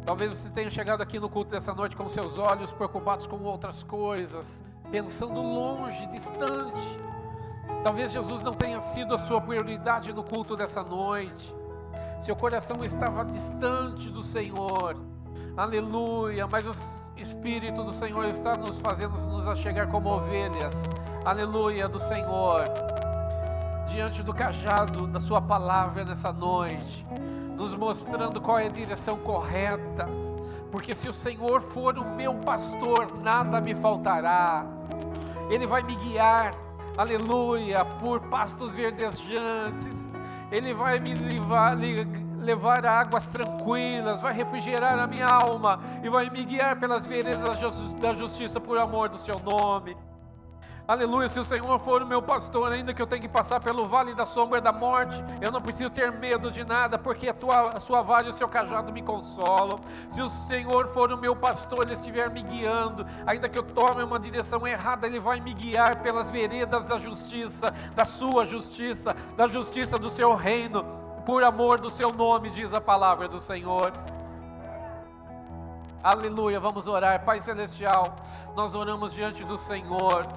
Talvez você tenha chegado aqui no culto dessa noite com seus olhos preocupados com outras coisas, pensando longe, distante. Talvez Jesus não tenha sido a sua prioridade no culto dessa noite. Seu coração estava distante do Senhor. Aleluia, mas o Espírito do Senhor está nos fazendo nos achegar como ovelhas, aleluia, do Senhor, diante do cajado da sua palavra nessa noite, nos mostrando qual é a direção correta, porque se o Senhor for o meu pastor, nada me faltará. Ele vai me guiar, aleluia, por pastos verdejantes. Ele vai me levar a águas tranquilas, vai refrigerar a minha alma e vai me guiar pelas veredas da justiça por amor do seu nome. Aleluia, se o Senhor for o meu pastor, ainda que eu tenha que passar pelo vale da sombra da morte, eu não preciso ter medo de nada, porque a sua vara e o seu cajado me consolam. Se o Senhor for o meu pastor, Ele estiver me guiando, ainda que eu tome uma direção errada, Ele vai me guiar pelas veredas da justiça, da sua justiça, da justiça do seu reino, por amor do seu nome, diz a palavra do Senhor. Aleluia, vamos orar. Pai Celestial, nós oramos diante do Senhor.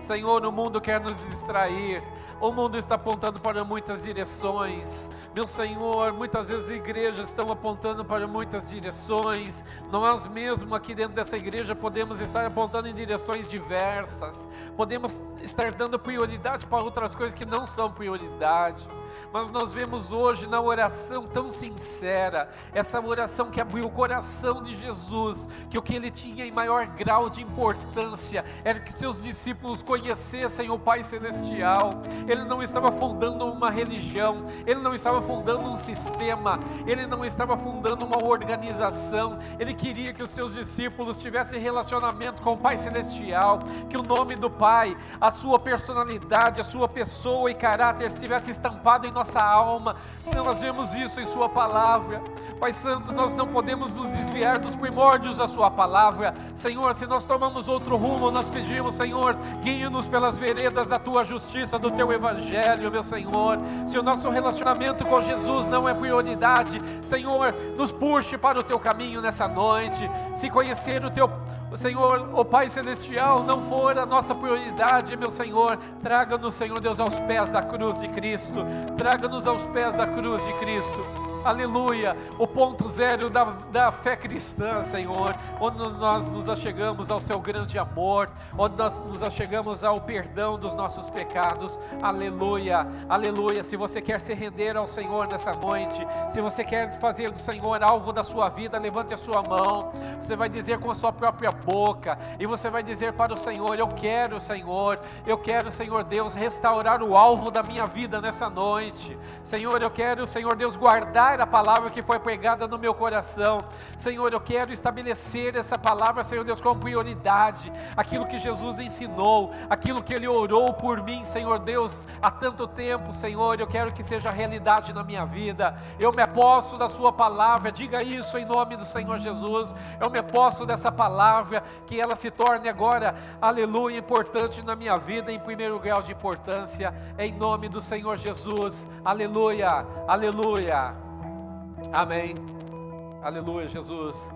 Senhor, o mundo quer nos distrair, o mundo está apontando para muitas direções. Meu Senhor, muitas vezes igrejas estão apontando para muitas direções. Nós mesmos aqui dentro dessa igreja podemos estar apontando em direções diversas. Podemos estar dando prioridade para outras coisas que não são prioridade. Mas nós vemos hoje na oração tão sincera, essa oração que abriu o coração de Jesus, que o que ele tinha em maior grau de importância era que seus discípulos conhecessem o Pai Celestial. Ele não estava fundando uma religião, ele não estava fundando um sistema, ele não estava fundando uma organização. Ele queria que os seus discípulos tivessem relacionamento com o Pai Celestial, que o nome do Pai, a sua personalidade, a sua pessoa e caráter estivesse estampado em nossa alma. Senão nós vemos isso em sua palavra. Pai Santo, nós não podemos nos desviar dos primórdios da sua palavra. Senhor, se nós tomamos outro rumo, nós pedimos, Senhor, guie-nos pelas veredas da tua justiça, do teu evangelho, meu Senhor. Se o nosso relacionamento com Jesus não é prioridade, Senhor, nos puxe para o teu caminho nessa noite. Se conhecer o teu Senhor, o Pai Celestial, não for a nossa prioridade, meu Senhor, traga-nos, Senhor Deus, aos pés da cruz de Cristo. Traga-nos aos pés da cruz de Cristo. Aleluia, o ponto zero da fé cristã, Senhor, onde nós nos achegamos ao seu grande amor, onde nós nos achegamos ao perdão dos nossos pecados. Aleluia, aleluia. Se você quer se render ao Senhor nessa noite, se você quer fazer do Senhor alvo da sua vida, levante a sua mão. Você vai dizer com a sua própria boca, e você vai dizer para o Senhor: eu quero, Senhor Deus, restaurar o alvo da minha vida nessa noite. Senhor, eu quero, Senhor Deus, guardar guardar a palavra que foi pregada no meu coração. Senhor, eu quero estabelecer essa palavra, Senhor Deus, como prioridade, aquilo que Jesus ensinou, aquilo que Ele orou por mim, Senhor Deus, há tanto tempo, Senhor, eu quero que seja realidade na minha vida. Eu me aposto da sua palavra, diga isso em nome do Senhor Jesus. Eu me aposto dessa palavra, que ela se torne agora, aleluia, importante na minha vida, em primeiro grau de importância, em nome do Senhor Jesus, aleluia, aleluia, amém, aleluia, Jesus.